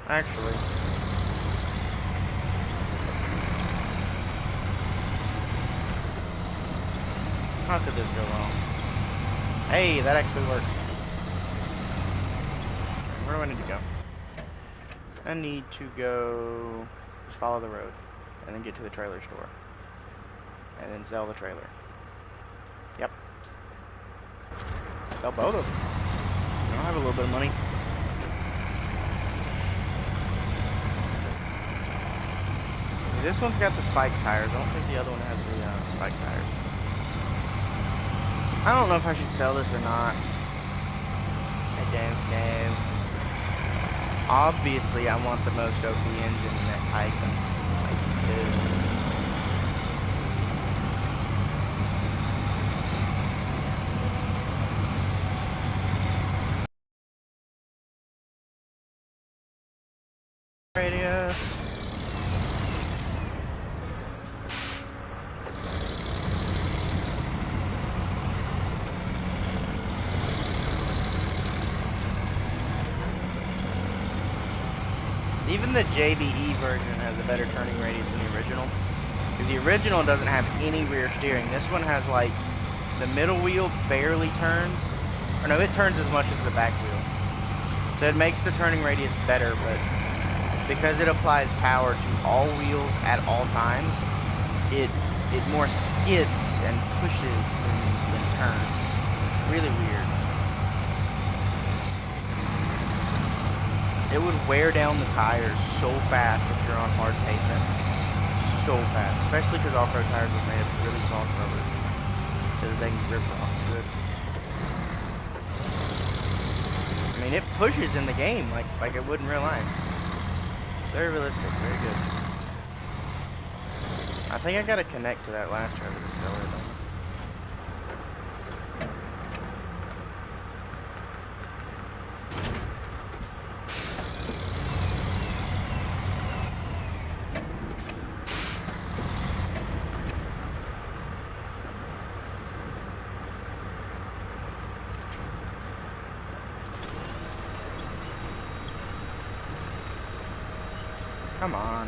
Actually, how could this go wrong? Hey, that actually worked. Where do I need to go? I need to go just follow the road and then get to the trailer store and then sell the trailer. Yep. Sell both of them. I'll have a little bit of money. This one's got the spike tires. I don't think the other one has the spike tires. I don't know if I should sell this or not. I don't know. Obviously, I want the most OP engine in that type. Radio. Even the JBE version has a better turning radius than the original. Because the original doesn't have any rear steering. This one has like, the middle wheel barely turns. Or no, it turns as much as the back wheel. So it makes the turning radius better, but because it applies power to all wheels at all times, it more skids and pushes than turns. Really weird. It would wear down the tires so fast if you're on hard pavement. So fast. Especially because off-road tires are made of really soft rubber. So they can grip off good. I mean, it pushes in the game like it would in real life. Very realistic. Very good. I think I gotta connect to that last trailer to sell it. Come on.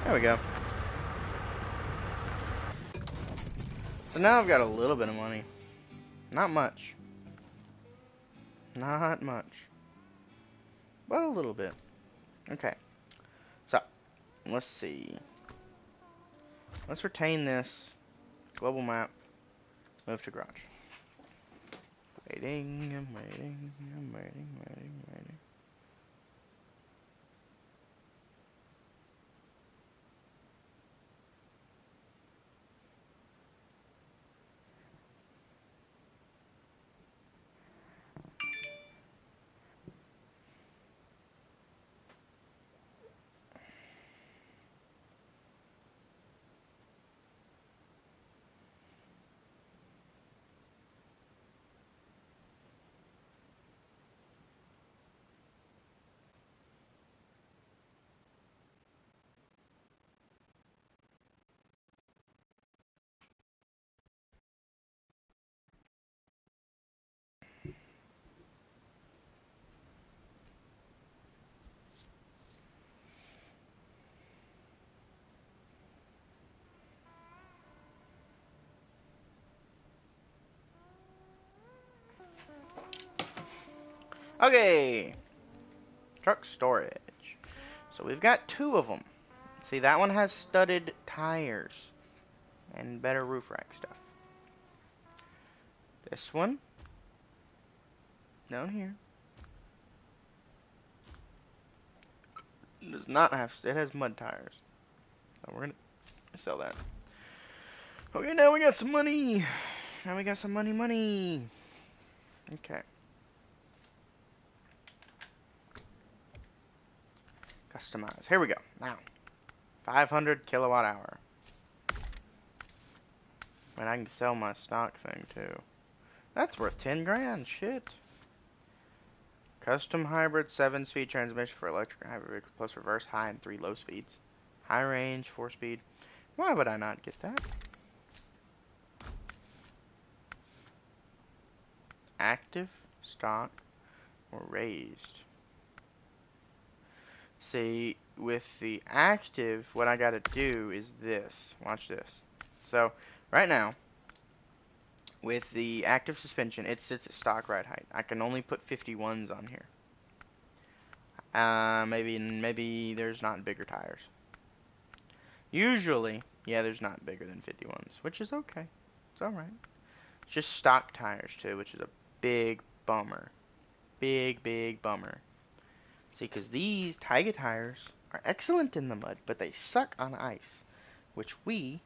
There we go. So now I've got a little bit of money. Not much. Not much. But a little bit. Okay. So, let's see. Let's retain this global map. Move to garage. Waiting, I'm waiting, I'm waiting, waiting, waiting. Okay. Truck storage. So we've got 2 of them. See, that one has studded tires and better roof rack stuff. This one, down here, does not have, it has mud tires. So we're gonna sell that. Okay, now we got some money. Now we got some money. Okay. Customize. Here we go. Now, 500 kilowatt hour. And I can sell my stock thing too. That's worth 10 grand. Shit. Custom hybrid 7-speed transmission for electric and hybrid vehicles plus reverse high and 3 low speeds. High range, 4-speed. Why would I not get that? Active, stock, or raised. See, with the active, what I gotta do is this. Watch this. So, right now, with the active suspension, it sits at stock ride height. I can only put 51s on here. Maybe there's not bigger tires. Usually, yeah, there's not bigger than 51s, which is okay. It's alright. It's just stock tires, too, which is a big bummer. Big bummer. See, because these Taiga tires are excellent in the mud, but they suck on ice, which we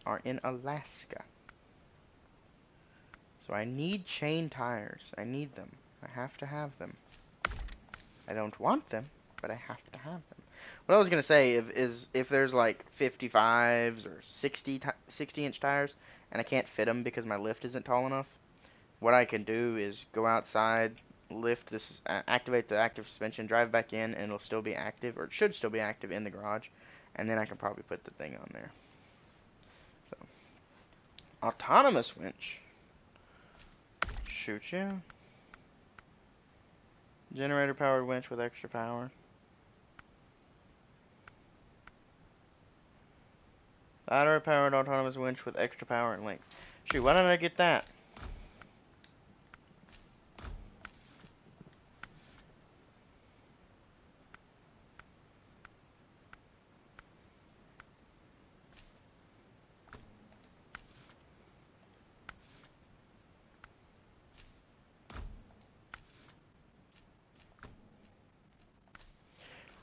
are in Alaska. So I need chain tires. I need them. I have to have them. I don't want them, but I have to have them. What I was going to say is if there's like 55s or 60-inch tires, and I can't fit them because my lift isn't tall enough, what I can do is go outside, lift this, activate the active suspension, drive back in, and it'll still be active, or it should still be active in the garage, and then I can probably put the thing on there. So, autonomous winch. Shoot you. Generator powered winch with extra power. Battery powered autonomous winch with extra power and length. Shoot, why didn't I get that?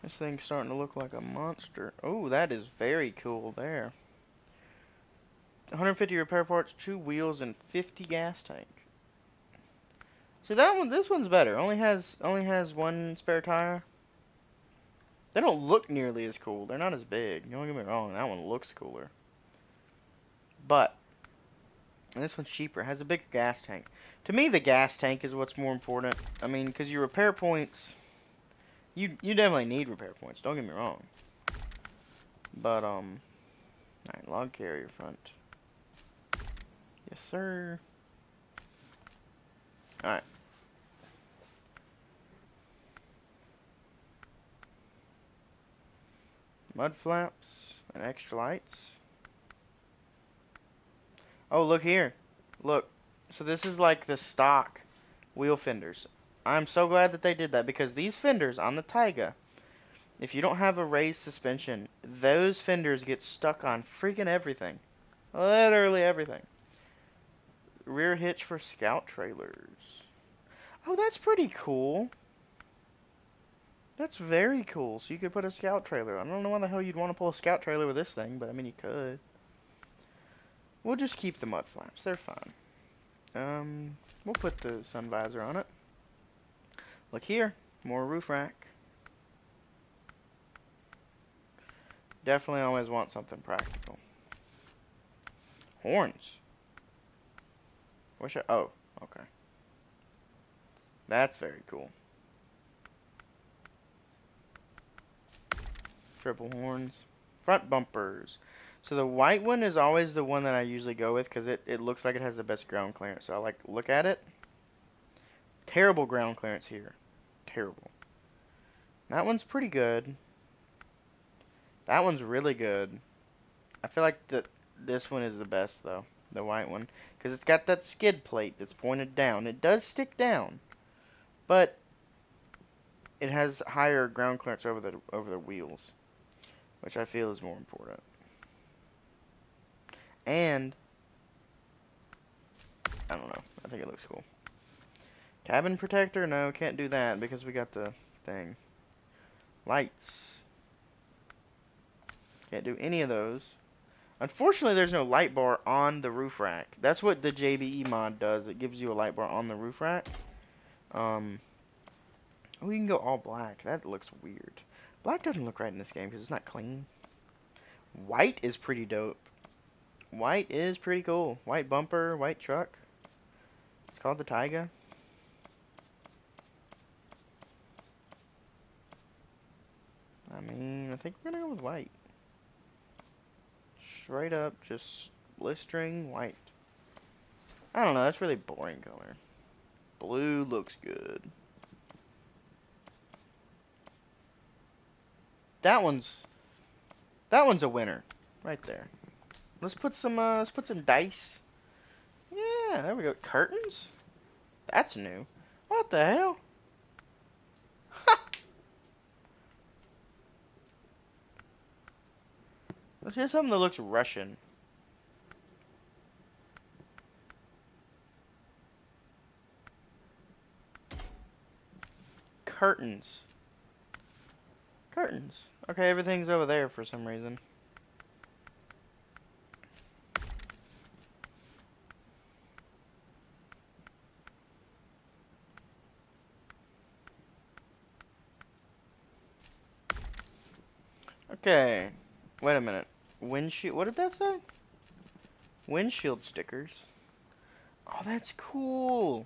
This thing's starting to look like a monster. Oh, that is very cool there. 150 repair parts, 2 wheels, and 50 gas tank. See that one? This one's better. Only has 1 spare tire. They don't look nearly as cool. They're not as big. Don't get me wrong. That one looks cooler. But and this one's cheaper. It has a big gas tank. To me, the gas tank is what's more important. I mean, because your repair points, you definitely need repair points. Don't get me wrong. But alright, log carrier front. Yes, sir. Alright. Mud flaps and extra lights. Oh, look here. Look. So this is like the stock wheel fenders. I'm so glad that they did that because these fenders on the Taiga, if you don't have a raised suspension, those fenders get stuck on freaking everything. Literally everything. Rear hitch for scout trailers. Oh, that's pretty cool. That's very cool. So you could put a scout trailer. I don't know why the hell you'd want to pull a scout trailer with this thing, but I mean you could. We'll just keep the mud flaps. They're fine. We'll put the sun visor on it. Look here. More roof rack. Definitely always want something practical. Horns. Oh, okay. That's very cool. Triple horns. Front bumpers. So the white one is always the one that I usually go with because it looks like it has the best ground clearance. So I like to look at it. Terrible ground clearance here. Terrible. That one's pretty good. That one's really good. I feel like this one is the best though. The white one. Because it's got that skid plate that's pointed down. It does stick down. But it has higher ground clearance over the wheels, which I feel is more important. And I don't know. I think it looks cool. Cabin protector? No, can't do that because we got the thing. Lights. Can't do any of those. Unfortunately, there's no light bar on the roof rack. That's what the JBE mod does. It gives you a light bar on the roof rack. We can go all black. That looks weird. Black doesn't look right in this game because it's not clean. White is pretty dope. White is pretty cool. White bumper, white truck. It's called the Taiga. I mean, I think we're gonna go with white. Straight up, just blistering white. I don't know, that's really boring color. Blue looks good. That one's a winner, right there. Let's put some dice. Yeah, there we go. Curtains? That's new. What the hell? Let's get something that looks Russian. Curtains. Curtains. Okay, everything's over there for some reason. Okay. Wait a minute. Windshield. What did that say? Windshield stickers. Oh, that's cool.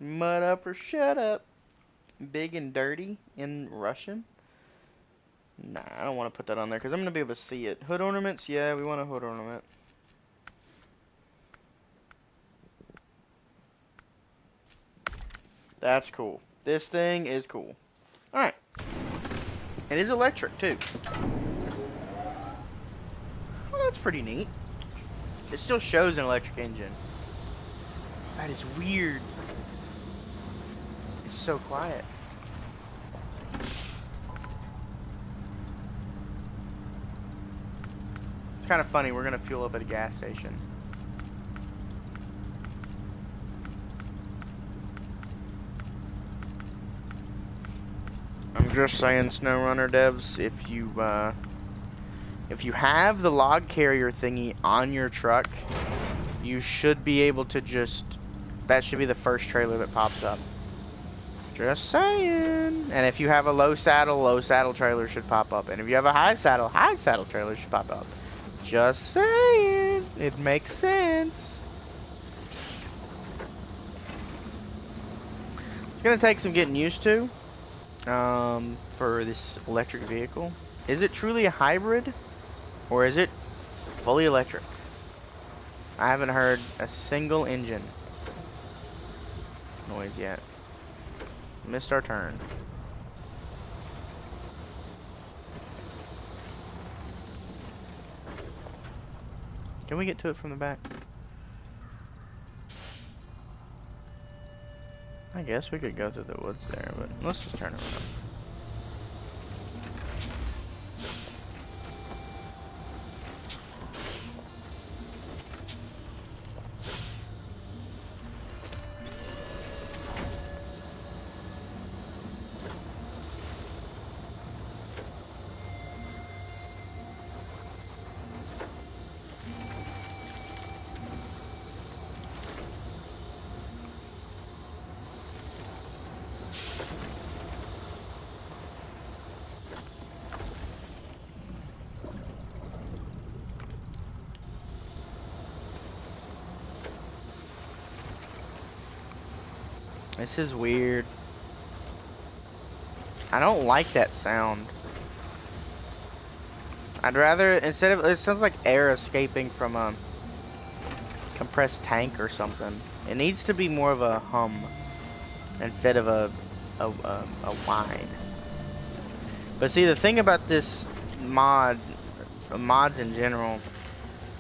Mud up or shut up. Big and dirty in Russian. Nah, I don't want to put that on there because I'm going to be able to see it. Hood ornaments? Yeah, we want a hood ornament. That's cool. This thing is cool. Alright. It is electric, too. Well, that's pretty neat. It still shows an electric engine. That is weird. It's so quiet. It's kind of funny. We're going to fuel up at a gas station. I'm just saying, SnowRunner devs, if you have the log carrier thingy on your truck, you should be able to just, that should be the first trailer that pops up. Just saying. And if you have a low saddle trailer should pop up. And if you have a high saddle trailer should pop up. Just saying. It makes sense. It's gonna take some getting used to. For this electric vehicle. Is it truly a hybrid? Or is it fully electric? I haven't heard a single engine noise yet. Missed our turn. Can we get to it from the back? I guess we could go through the woods there, but let's just turn around. This is weird. I don't like that sound. I'd rather, instead of, it sounds like air escaping from a compressed tank or something. It needs to be more of a hum instead of a whine. But see, the thing about this mods in general,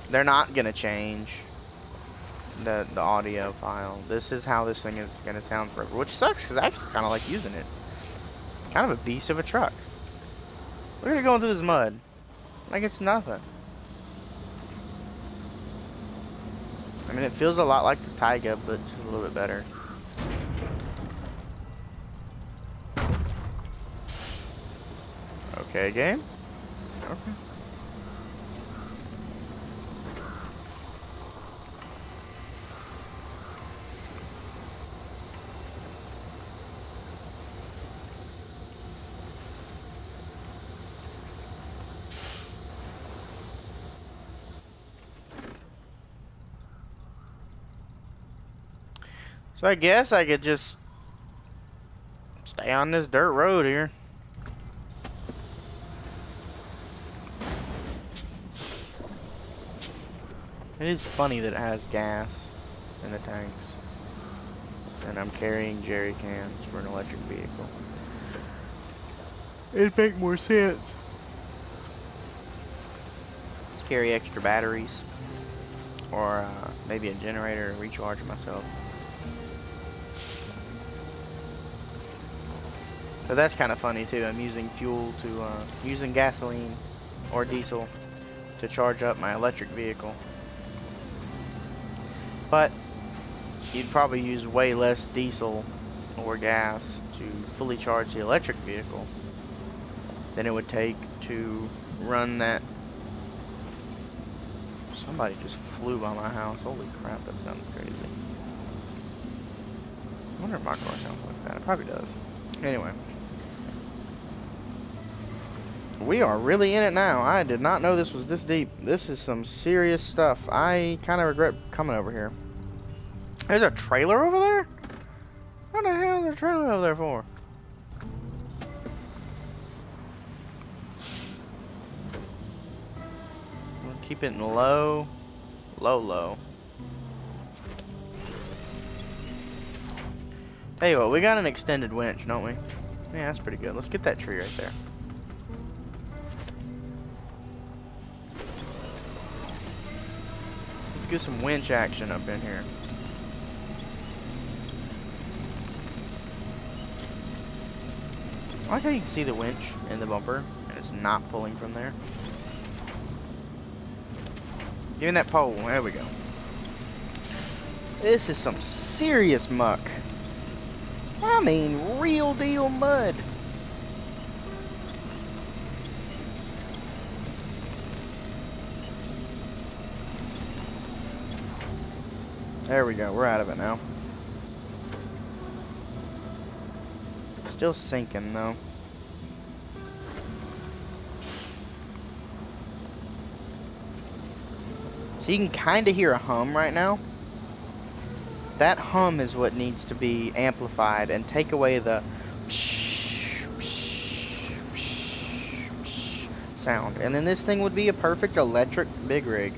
they're not gonna change the audio file. This is how this thing is gonna sound forever, which sucks because I actually kind of like using it. Kind of a beast of a truck. Look at it going through this mud. Like it's nothing. I mean, it feels a lot like the Taiga, but just a little bit better. Okay, game. Okay. So I guess I could just stay on this dirt road here. It is funny that it has gas in the tanks. And I'm carrying jerry cans for an electric vehicle. It'd make more sense. Let's carry extra batteries. Or maybe a generator to recharge myself. So that's kind of funny too. I'm using fuel to, using gasoline or diesel to charge up my electric vehicle. But you'd probably use way less diesel or gas to fully charge the electric vehicle than it would take to run that. Somebody just flew by my house. Holy crap, that sounds crazy. I wonder if my car sounds like that. It probably does. Anyway. We are really in it now. I did not know this was this deep. This is some serious stuff. I kind of regret coming over here. There's a trailer over there? What the hell is there a trailer over there for? We'll keep it in low. Low. Tell you what, we got an extended winch, don't we? Yeah, that's pretty good. Let's get that tree right there. Let's get some winch action up in here. I like how you can see the winch in the bumper, and it's not pulling from there. Give me that pole. There we go. This is some serious muck. I mean, real deal mud. There we go. We're out of it now. Still sinking though. So you can kind of hear a hum right now. That hum is what needs to be amplified and take away the sound. And then this thing would be a perfect electric big rig.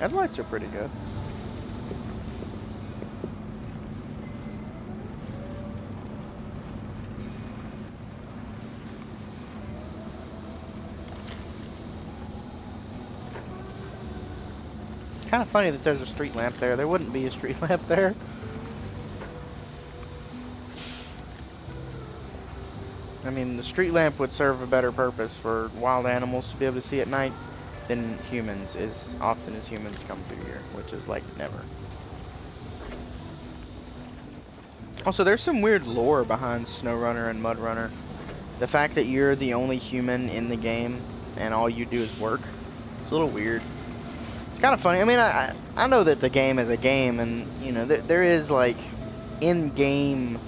Headlights are pretty good. Kind of funny that there's a street lamp there. There wouldn't be a street lamp there. I mean, the street lamp would serve a better purpose for wild animals to be able to see at night than humans, as often as humans come through here, which is like never. Also, there's some weird lore behind SnowRunner and MudRunner. The fact that you're the only human in the game and all you do is work, it's a little weird. It's kind of funny. I mean, I know that the game is a game, and you know there is like in-game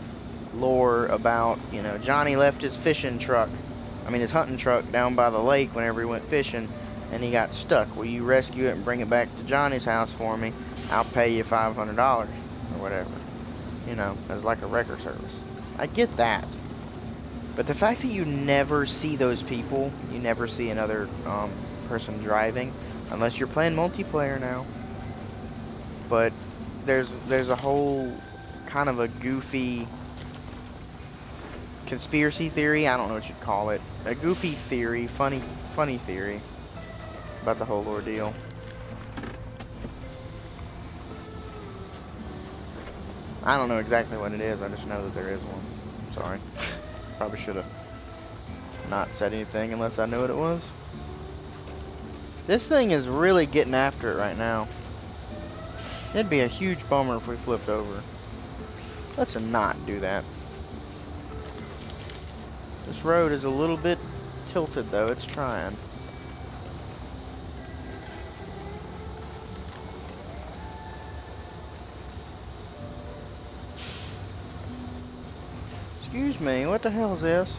lore about, you know, Johnny left his fishing truck, his hunting truck down by the lake whenever he went fishing, and he got stuck. Will you rescue it and bring it back to Johnny's house for me? I'll pay you $500 or whatever. You know, as like a wrecker service. I get that. But the fact that you never see those people, you never see another person driving, unless you're playing multiplayer now. But there's a whole kind of a goofy conspiracy theory. I don't know what you'd call it. A goofy theory, funny theory about the whole ordeal. I don't know exactly what it is. I just know that there is one. Sorry. Probably should have not said anything unless I knew what it was. This thing is really getting after it right now. It'd be a huge bummer if we flipped over. Let's not do that. This road is a little bit tilted though. It's trying. Excuse me, what the hell is this?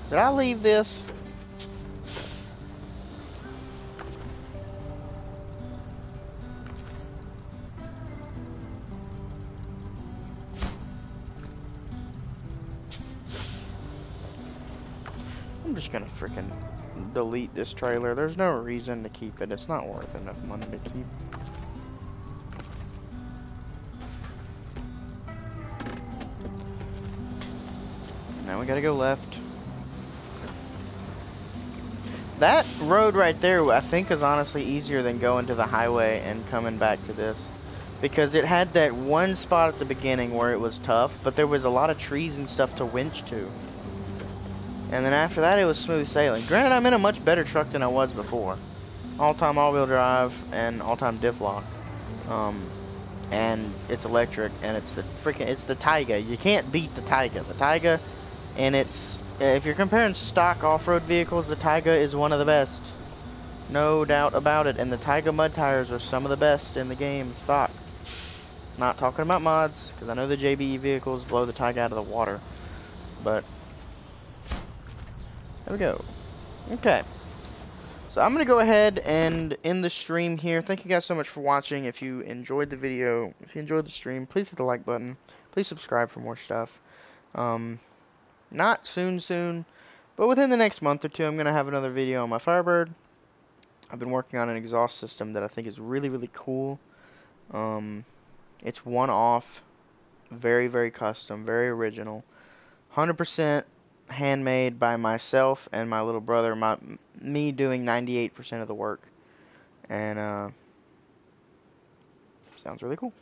Did I leave this? I'm just gonna freaking delete this trailer. There's no reason to keep it. It's not worth enough money to keep. Now we gotta go left. That road right there, I think, is honestly easier than going to the highway and coming back to this. Because it had that one spot at the beginning where it was tough, but there was a lot of trees and stuff to winch to. And then after that, it was smooth sailing. Granted, I'm in a much better truck than I was before. All-time all-wheel drive and all-time Diff Lock. And it's electric, and it's the Taiga. You can't beat the Taiga. The Taiga, and if you're comparing stock off-road vehicles, the Taiga is one of the best. No doubt about it. And the Taiga mud tires are some of the best in the game, stock. Not talking about mods, because I know the JBE vehicles blow the Taiga out of the water. But there we go. Okay. So I'm going to go ahead and end the stream here. Thank you guys so much for watching. If you enjoyed the video, if you enjoyed the stream, please hit the like button. Please subscribe for more stuff. Not soon, but within the next month or two, I'm going to have another video on my Firebird. I've been working on an exhaust system that I think is really, really cool. It's one-off, very custom, very original. 100% handmade by myself and my little brother, me doing 98% of the work. And sounds really cool.